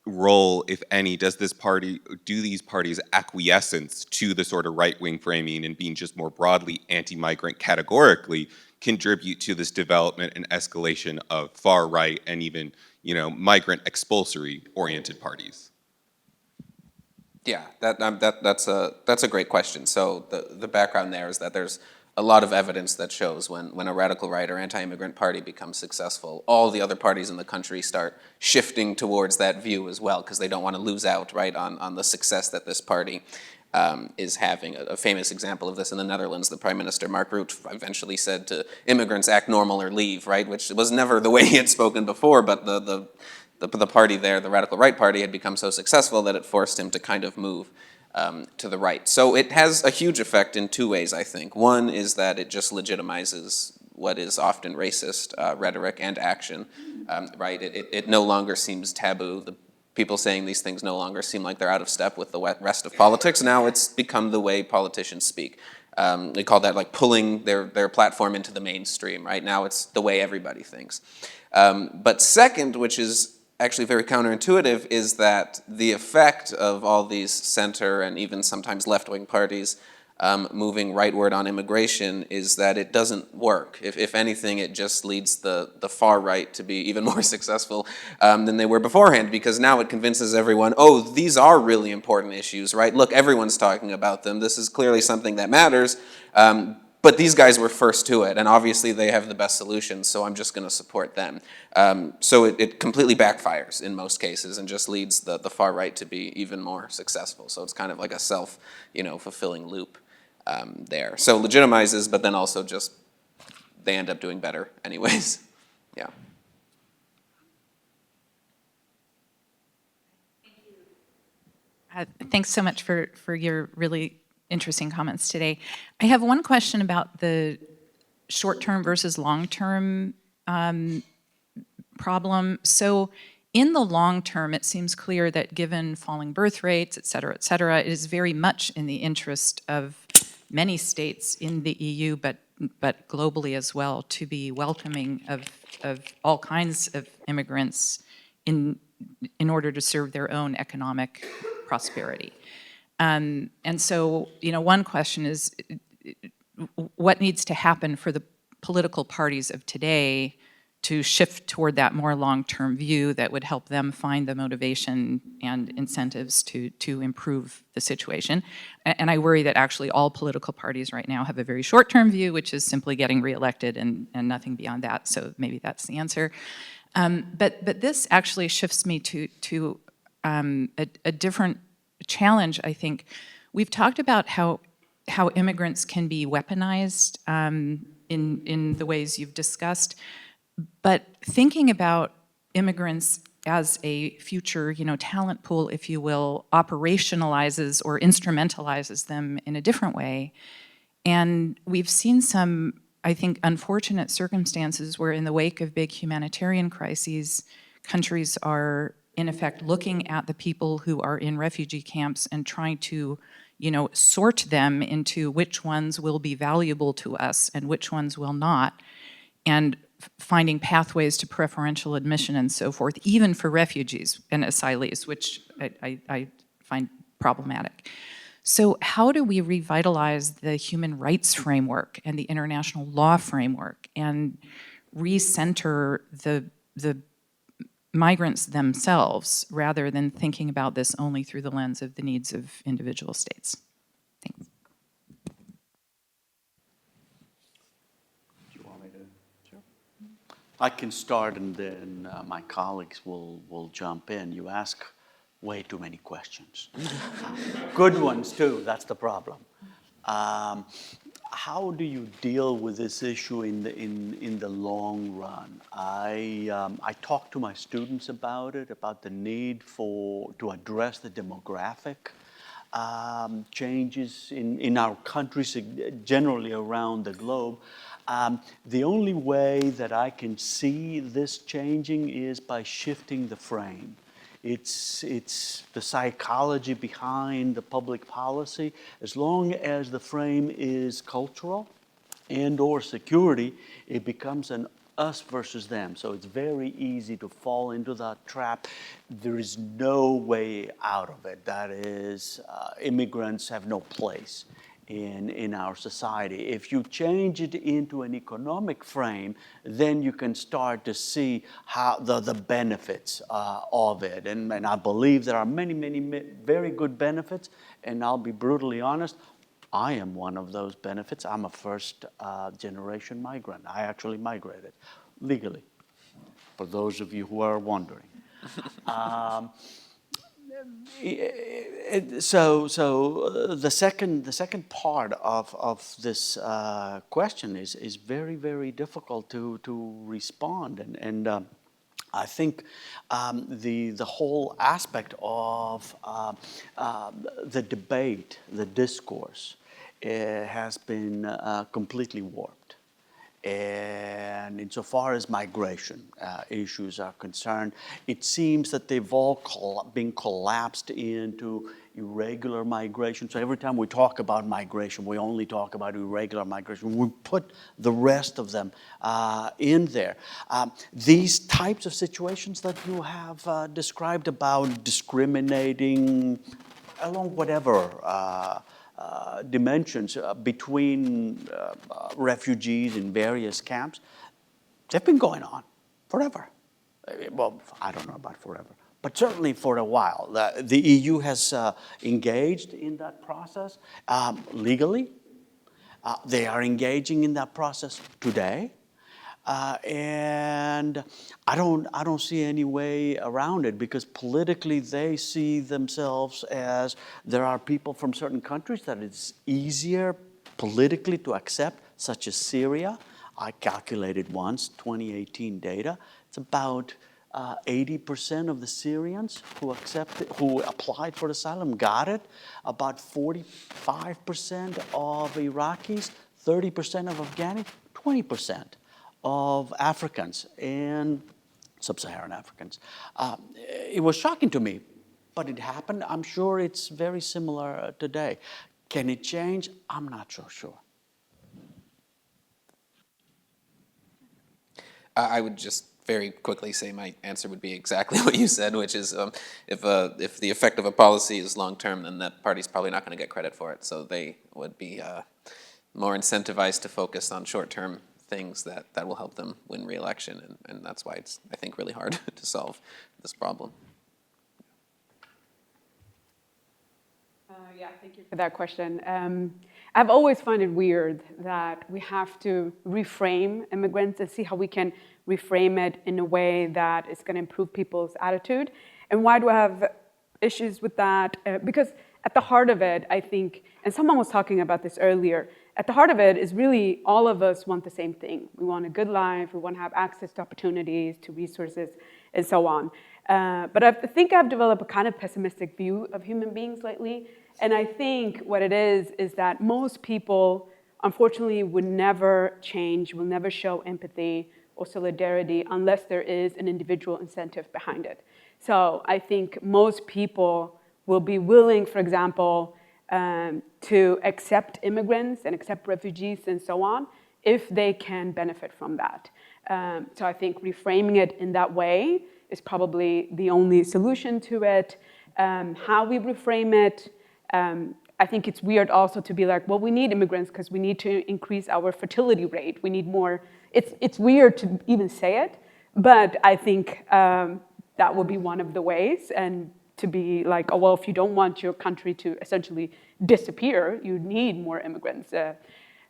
role, if any, do these parties acquiescence to the sort of right-wing framing and being just more broadly anti-migrant categorically contribute to this development and escalation of far-right and even, migrant expulsory-oriented parties? Yeah, that's a great question. So the background there is that there's a lot of evidence that shows when a radical right or anti-immigrant party becomes successful, all the other parties in the country start shifting towards that view as well, because they don't want to lose out, right, on the success that this party is having. A famous example of this in the Netherlands, the Prime Minister Mark Rutte eventually said to immigrants, act normal or leave, right, which was never the way he had spoken before, but the party there, the radical right party, had become so successful that it forced him to kind of move to the right. So it has a huge effect in two ways, I think. One is that it just legitimizes what is often racist rhetoric and action, right? It no longer seems taboo. The people saying these things no longer seem like they're out of step with the rest of politics. Now it's become the way politicians speak. They call that like pulling their platform into the mainstream, right? Now it's the way everybody thinks. But second, which is actually very counterintuitive, is that the effect of all these center and even sometimes left-wing parties moving rightward on immigration is that it doesn't work. If anything, it just leads the far right to be even more successful than they were beforehand, because now it convinces everyone, oh, these are really important issues, right? Look, everyone's talking about them. This is clearly something that matters. But these guys were first to it, and obviously they have the best solutions, so I'm just going to support them. So it completely backfires in most cases and just leads the far right to be even more successful. So it's kind of like a fulfilling loop there. So legitimizes, but then also just they end up doing better anyways. Yeah. Thanks so much for your really interesting comments today. I have one question about the short-term versus long-term problem. So in the long term, it seems clear that given falling birth rates, et cetera, it is very much in the interest of many states in the EU, but globally as well, to be welcoming of all kinds of immigrants in order to serve their own economic prosperity. And so, one question is, what needs to happen for the political parties of today to shift toward that more long-term view that would help them find the motivation and incentives to improve the situation? And I worry that actually all political parties right now have a very short-term view, which is simply getting reelected and nothing beyond that, so maybe that's the answer. But this actually shifts me to a different challenge, I think. We've talked about how immigrants can be weaponized in the ways you've discussed, but thinking about immigrants as a future, talent pool, if you will, operationalizes or instrumentalizes them in a different way. And we've seen some, I think, unfortunate circumstances where in the wake of big humanitarian crises, countries are in effect looking at the people who are in refugee camps and trying to, sort them into which ones will be valuable to us and which ones will not, and finding pathways to preferential admission and so forth, even for refugees and asylees, which I find problematic. So how do we revitalize the human rights framework and the international law framework and recenter the migrants themselves rather than thinking about this only through the lens of the needs of individual states? Thanks. Do you want me to? Sure. I can start, and then my colleagues will jump in. You ask way too many questions. Good ones too, that's the problem. How do you deal with this issue in the long run? I talk to my students about it, about the need to address the demographic changes in our countries, generally around the globe. The only way that I can see this changing is by shifting the frame. It's the psychology behind the public policy. As long as the frame is cultural and or security, it becomes an us versus them. So it's very easy to fall into that trap. There is no way out of it. That is, immigrants have no place in our society. If you change it into an economic frame, then you can start to see how the benefits of it. And I believe there are many, many very good benefits, and I'll be brutally honest, I am one of those benefits. I'm a first generation migrant. I actually migrated legally, for those of you who are wondering. So the second part of this question is very, very difficult to respond. And I think the whole aspect of the debate, the discourse, has been completely warped. And insofar as migration issues are concerned, it seems that they've all been collapsed into irregular migration. So every time we talk about migration, we only talk about irregular migration. We put the rest of them in there. These types of situations that you have described about discriminating along whatever dimensions between refugees in various camps, they've been going on forever. Well, I don't know about forever, but certainly for a while. The EU has engaged in that process legally. They are engaging in that process today. And I don't see any way around it, because politically they see themselves as there are people from certain countries that it's easier politically to accept, such as Syria. I calculated once, 2018 data. It's about 80% of the Syrians who applied for asylum got it. About 45% of Iraqis, 30% of Afghans, 20%. Of Africans and sub-Saharan Africans. It was shocking to me, but it happened. I'm sure it's very similar today. Can it change? I'm not so sure. I would just very quickly say my answer would be exactly what you said, which is if the effect of a policy is long-term, then that party's probably not going to get credit for it. So they would be more incentivized to focus on short-term things that will help them win re-election, and that's why it's, I think, really hard to solve this problem. Yeah, thank you for that question. I've always found it weird that we have to reframe immigrants and see how we can reframe it in a way that is going to improve people's attitude. And why do I have issues with that? Because at the heart of it, I think, and someone was talking about this earlier, at the heart of it is really all of us want the same thing. We want a good life, we want to have access to opportunities, to resources, and so on. But I think I've developed a kind of pessimistic view of human beings lately. And I think what it is that most people, unfortunately, would never change, will never show empathy or solidarity unless there is an individual incentive behind it. So I think most people will be willing, for example, to accept immigrants and accept refugees and so on, if they can benefit from that. So I think reframing it in that way is probably the only solution to it. How we reframe it, I think it's weird also to be like, well, we need immigrants because we need to increase our fertility rate. We need more. It's weird to even say it, but I think that would be one of the ways. And to be like, oh, well, if you don't want your country to essentially disappear, you need more immigrants.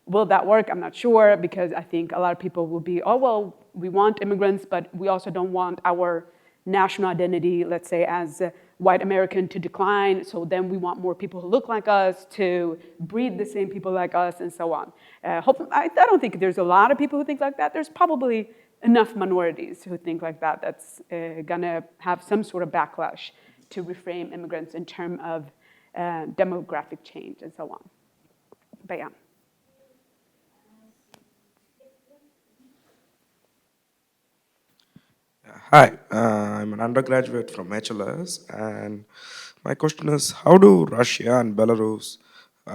Will that work? I'm not sure, because I think a lot of people will be, oh, well, we want immigrants, but we also don't want our national identity, let's say, as white American to decline. So then we want more people who look like us to breed the same people like us and so on. I don't think there's a lot of people who think like that. There's probably enough minorities who think like that. That's gonna have some sort of backlash to reframe immigrants in terms of demographic change, and so on. But yeah. Hi, I'm an undergraduate from HLS, and my question is, how do Russia and Belarus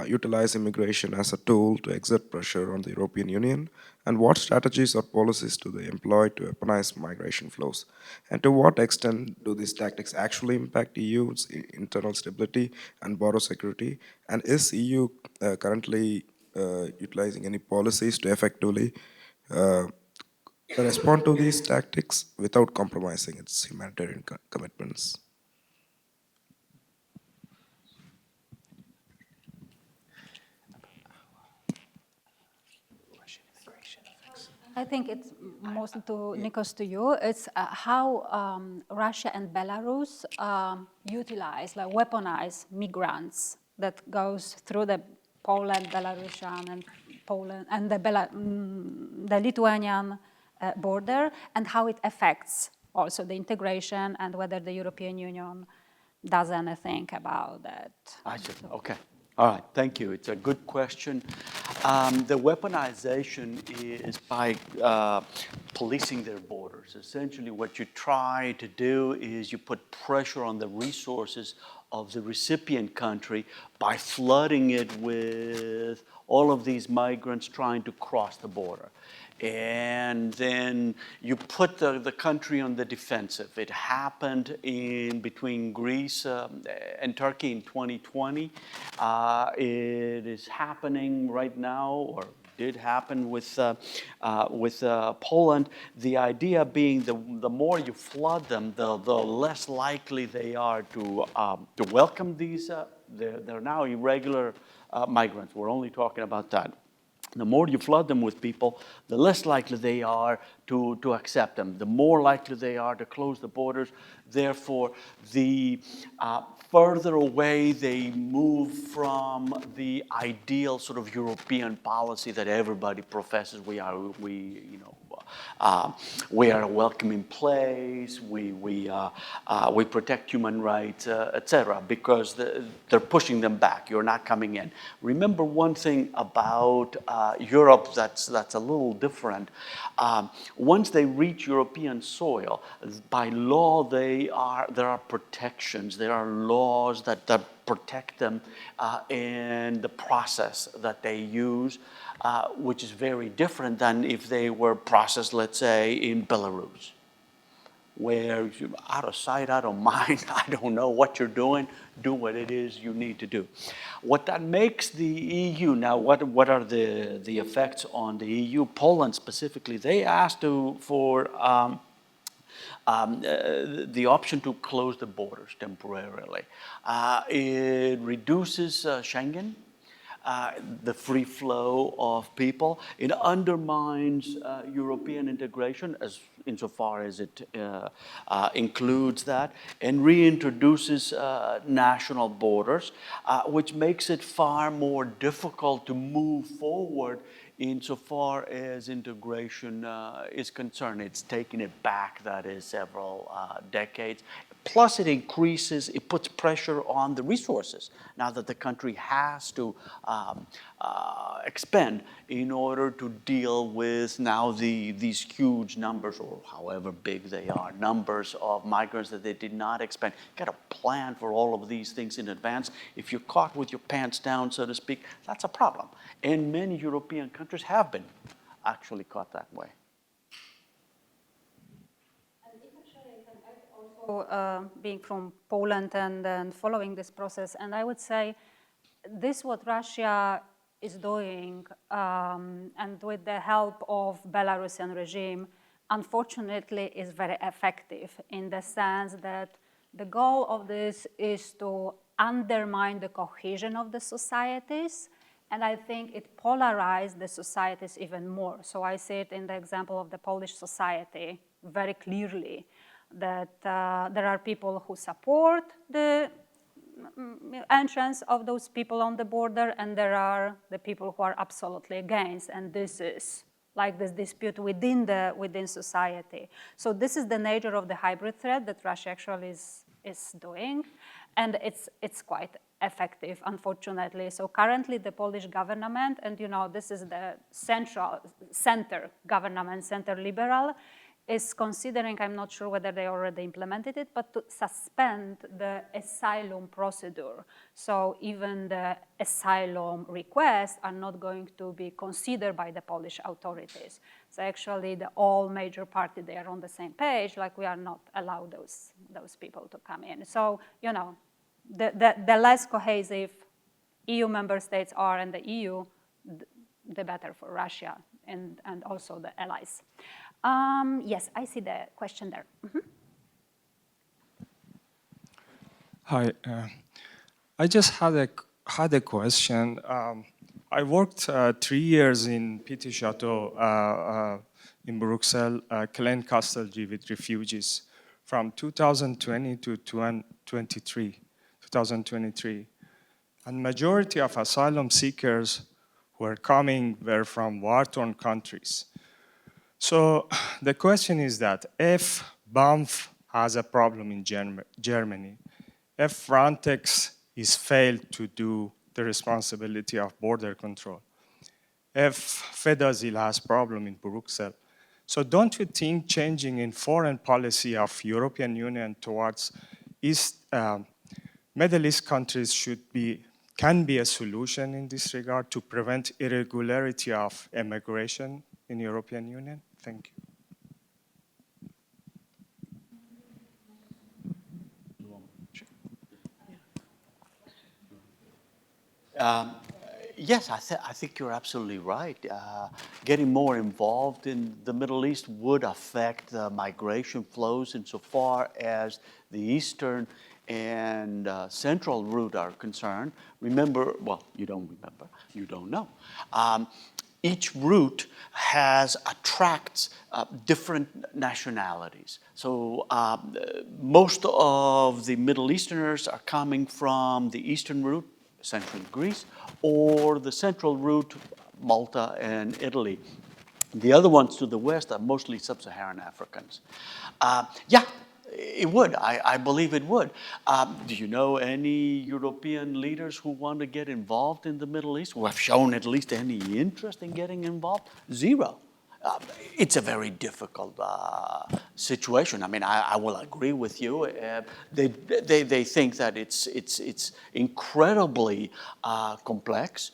utilize immigration as a tool to exert pressure on the European Union, and what strategies or policies do they employ to weaponize migration flows? And to what extent do these tactics actually impact EU's internal stability and border security? And is EU currently utilizing any policies to effectively respond to these tactics without compromising its humanitarian commitments? I think it's mostly to Nikos, to you. It's how Russia and Belarus utilize, like weaponize migrants that goes through the Poland, Belarusian, and Poland, and the Lithuanian border, and how it affects also the integration and whether the European Union does anything about that. I see. Okay. All right. Thank you. It's a good question. The weaponization is by policing their borders. Essentially, what you try to do is you put pressure on the resources of the recipient country by flooding it with all of these migrants trying to cross the border. And then you put the country on the defensive. It happened in between Greece and Turkey in 2020. It is happening right now, or did happen with Poland. The idea being the more you flood them, the less likely they are to welcome these. They're now irregular migrants. We're only talking about that. The more you flood them with people, the less likely they are to accept them. The more likely they are to close the borders. Therefore, the further away they move from the ideal sort of European policy that everybody professes. We are a welcoming place. We protect human rights, etc. Because they're pushing them back. You're not coming in. Remember one thing about Europe that's a little different. Once they reach European soil, by law there are protections. There are laws that protect them in the process that they use, which is very different than if they were processed, let's say, in Belarus, where out of sight, out of mind, I don't know what you're doing, do what it is you need to do. What that makes the EU, now what are the effects on the EU? Poland specifically, they asked for the option to close the borders temporarily. It reduces Schengen, the free flow of people. It undermines European integration insofar as it includes that, and reintroduces national borders, which makes it far more difficult to move forward insofar as integration is concerned. It's taking it back, that is, several decades. Plus it puts pressure on the resources now that the country has to expend in order to deal with now these huge numbers, or however big they are, numbers of migrants that they did not expend. Got to plan for all of these things in advance. If you're caught with your pants down, so to speak, that's a problem. And many European countries have been actually caught that way. Being from Poland and following this process, and I would say this what Russia is doing, and with the help of Belarusian regime, unfortunately is very effective in the sense that the goal of this is to undermine the cohesion of the societies, and I think it polarized the societies even more. So I see it in the example of the Polish society very clearly, that there are people who support the entrance of those people on the border, and there are the people who are absolutely against, and this is like this dispute within society. So this is the nature of the hybrid threat that Russia actually is doing, and it's quite effective, unfortunately. So currently the Polish government, and this is the center government, center liberal, is considering, I'm not sure whether they already implemented it, but to suspend the asylum procedure. So even the asylum requests are not going to be considered by the Polish authorities. So actually all major parties, they are on the same page, like we are not allowed those people to come in. So, the less cohesive EU member states are and the EU, the better for Russia and also the allies. Yes, I see the question there. Mm-hmm. Hi, I just had a question. I worked 3 years in Petit Chateau in Brussels, Klein Castelgie with refugees from 2020 to 2023. And majority of asylum seekers who were coming were from war-torn countries. So the question is that if BAMF has a problem in Germany, if Frontex is failed to do the responsibility of border control, if FEDASIL has problem in Brussels, so don't you think changing in foreign policy of European Union towards Middle East countries can be a solution in this regard to prevent irregularity of immigration in European Union? Thank you. Yes, I think you're absolutely right. Getting more involved in the Middle East would affect the migration flows insofar as the eastern and central route are concerned. Remember, well, you don't remember, you don't know. Each route attracts different nationalities. So most of the Middle Easterners are coming from the eastern route, central Greece, or the central route, Malta and Italy. The other ones to the west are mostly sub-Saharan Africans. Yeah, it would. I believe it would. Do you know any European leaders who want to get involved in the Middle East, who have shown at least any interest in getting involved? Zero. It's a very difficult situation. I mean, I will agree with you. They think that it's incredibly complex.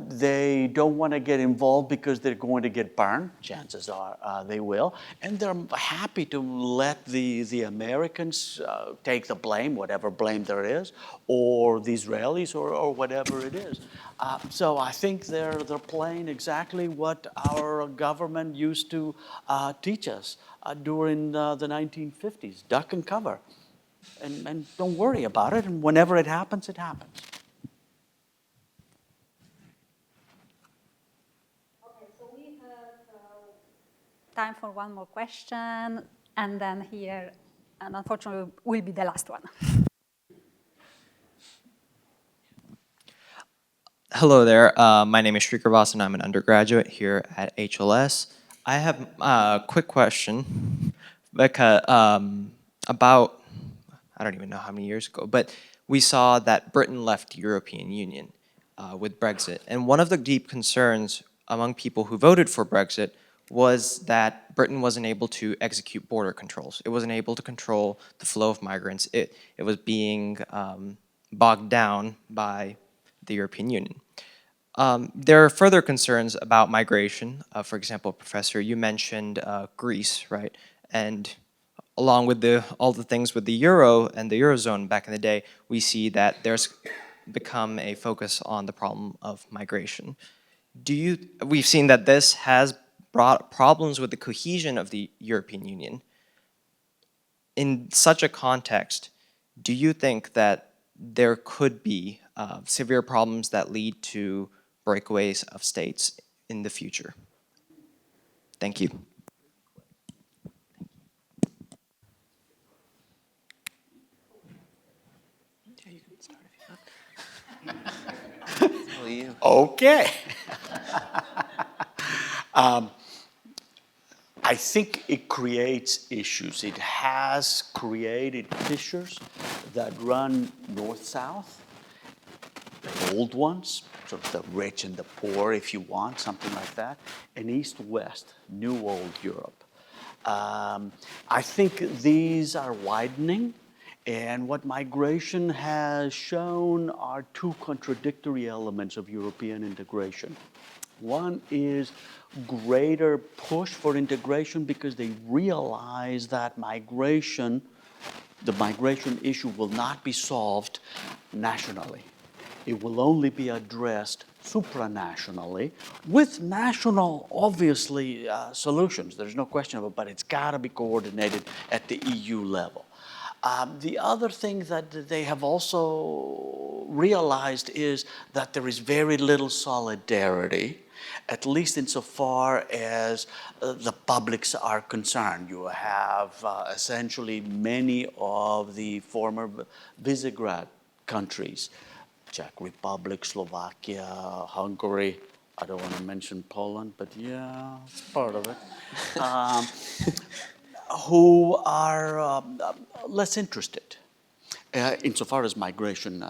They don't want to get involved because they're going to get burned. Chances are they will. And they're happy to let the Americans take the blame, whatever blame there is, or the Israelis or whatever it is. So I think they're playing exactly what our government used to teach us during the 1950s, duck and cover. And don't worry about it, and whenever it happens, it happens. Okay, so we have time for one more question, and then here, and unfortunately, will be the last one. Hello there. My name is Shrikar Vasan. I'm an undergraduate here at HLS. I have a quick question because about, I don't even know how many years ago, but we saw that Britain left the European Union with Brexit. And one of the deep concerns among people who voted for Brexit was that Britain wasn't able to execute border controls. It wasn't able to control the flow of migrants. It was being bogged down by the European Union. There are further concerns about migration. For example, Professor, you mentioned Greece, right? And along with all the things with the euro and the eurozone back in the day, we see that there's become a focus on the problem of migration. We've seen that this has brought problems with the cohesion of the European Union. In such a context, do you think that there could be severe problems that lead to breakaways of states in the future? Thank you. Yeah, you can start if you want. Okay. I think it creates issues. It has created fissures that run north-south, the old ones, sort of the rich and the poor, if you want, something like that, and East-West, New Old Europe. I think these are widening, and what migration has shown are two contradictory elements of European integration. One is greater push for integration because they realize that the migration issue will not be solved nationally. It will only be addressed supranationally with national, obviously, solutions. There's no question of it, but it's got to be coordinated at the EU level. The other thing that they have also realized is that there is very little solidarity, at least insofar as the publics are concerned. You have essentially many of the former Visegrad countries, Czech Republic, Slovakia, Hungary. I don't want to mention Poland, but yeah, it's part of it. Who are less interested insofar as migration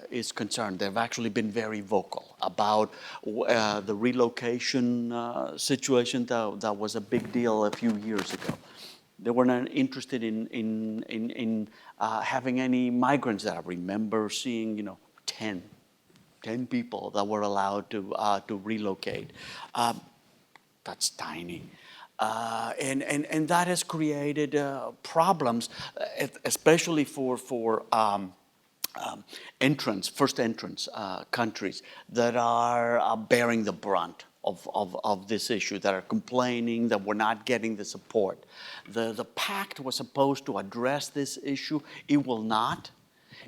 is concerned. They've actually been very vocal about the relocation situation that was a big deal a few years ago. They were not interested in having any migrants there. I remember seeing, 10 people that were allowed to relocate. That's tiny. And that has created problems, especially for first entrance countries that are bearing the brunt of this issue, that are complaining that we're not getting the support. The pact was supposed to address this issue. It will not.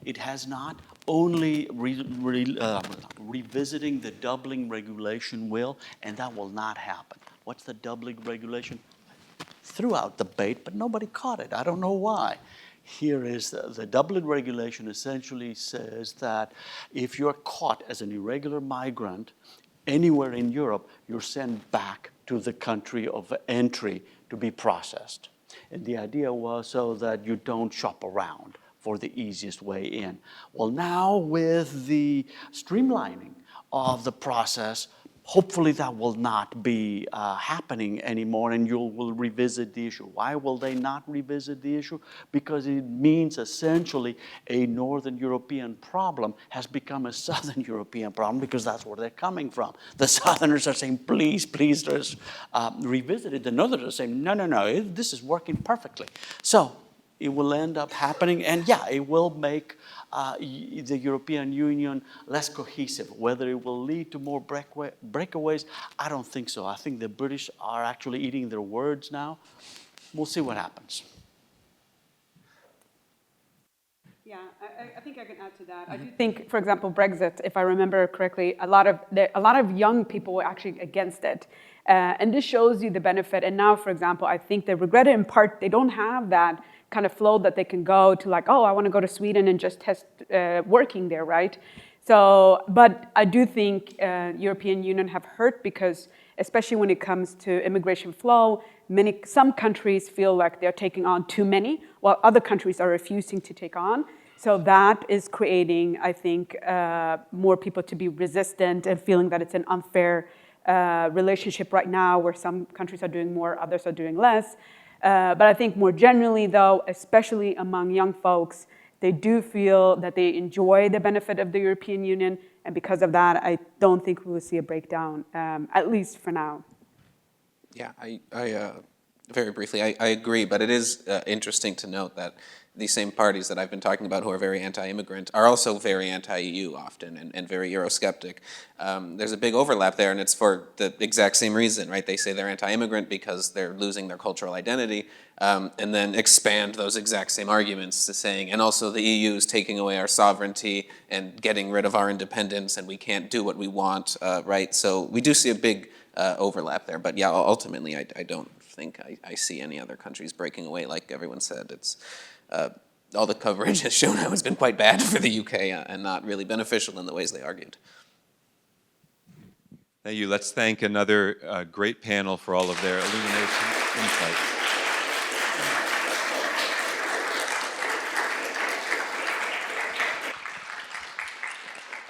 It has not. Only revisiting the Dublin regulation will, and that will not happen. What's the Dublin regulation? Threw out debate, but nobody caught it. I don't know why. Here is the Dublin regulation essentially says that if you're caught as an irregular migrant anywhere in Europe, you're sent back to the country of entry to be processed. And the idea was so that you don't shop around for the easiest way in. Well, now with the streamlining of the process, hopefully that will not be happening anymore, and you will revisit the issue. Why will they not revisit the issue? Because it means essentially a Northern European problem has become a Southern European problem, because that's where they're coming from. The Southerners are saying, please, let's revisit it. The Northerners are saying, no, this is working perfectly. So it will end up happening, and yeah, it will make the European Union less cohesive. Whether it will lead to more breakaways, I don't think so. I think the British are actually eating their words now. We'll see what happens. Yeah, I think I can add to that. I do think, for example, Brexit, if I remember correctly, a lot of young people were actually against it. And this shows you the benefit. And now, for example, I think they regret it in part. They don't have that kind of flow that they can go to, like, oh, I want to go to Sweden and just test working there, right? So, but I do think European Union have hurt, because especially when it comes to immigration flow, some countries feel like they're taking on too many, while other countries are refusing to take on. So that is creating, I think, more people to be resistant and feeling that it's an unfair relationship right now, where some countries are doing more, others are doing less. But I think more generally, though, especially among young folks, they do feel that they enjoy the benefit of the European Union. And because of that, I don't think we will see a breakdown, at least for now. Yeah, I very briefly, I agree, but it is interesting to note that these same parties that I've been talking about who are very anti-immigrant are also very anti-EU often and very Eurosceptic. There's a big overlap there, and it's for the exact same reason, right? They say they're anti-immigrant because they're losing their cultural identity, and then expand those exact same arguments to saying, and also the EU is taking away our sovereignty and getting rid of our independence, and we can't do what we want, right? So we do see a big overlap there, but yeah, ultimately I don't think I see any other countries breaking away. Like everyone said, it's all the coverage has shown how it's been quite bad for the UK and not really beneficial in the ways they argued. Thank you. Let's thank another great panel for all of their illumination insights.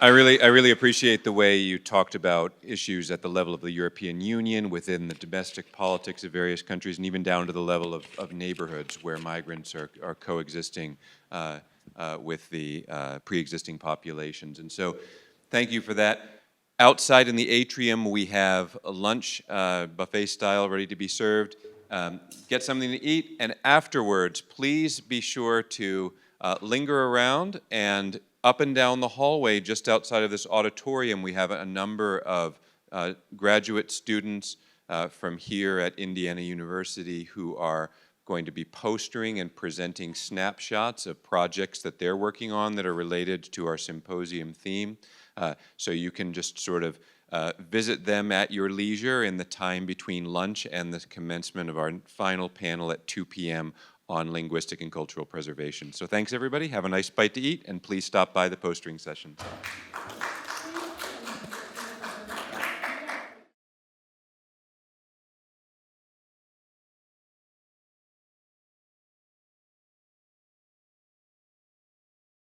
I really appreciate the way you talked about issues at the level of the European Union, within the domestic politics of various countries, and even down to the level of neighborhoods where migrants are coexisting with the pre-existing populations. And so thank you for that. Outside in the atrium, we have a lunch, buffet style, ready to be served. Get something to eat, and afterwards, please be sure to linger around, and up and down the hallway just outside of this auditorium, we have a number of graduate students from here at Indiana University who are going to be postering and presenting snapshots of projects that they're working on that are related to our symposium theme. So you can just sort of visit them at your leisure in the time between lunch and the commencement of our final panel at 2 p.m. on linguistic and cultural preservation. So thanks, everybody. Have a nice bite to eat, and please stop by the postering session.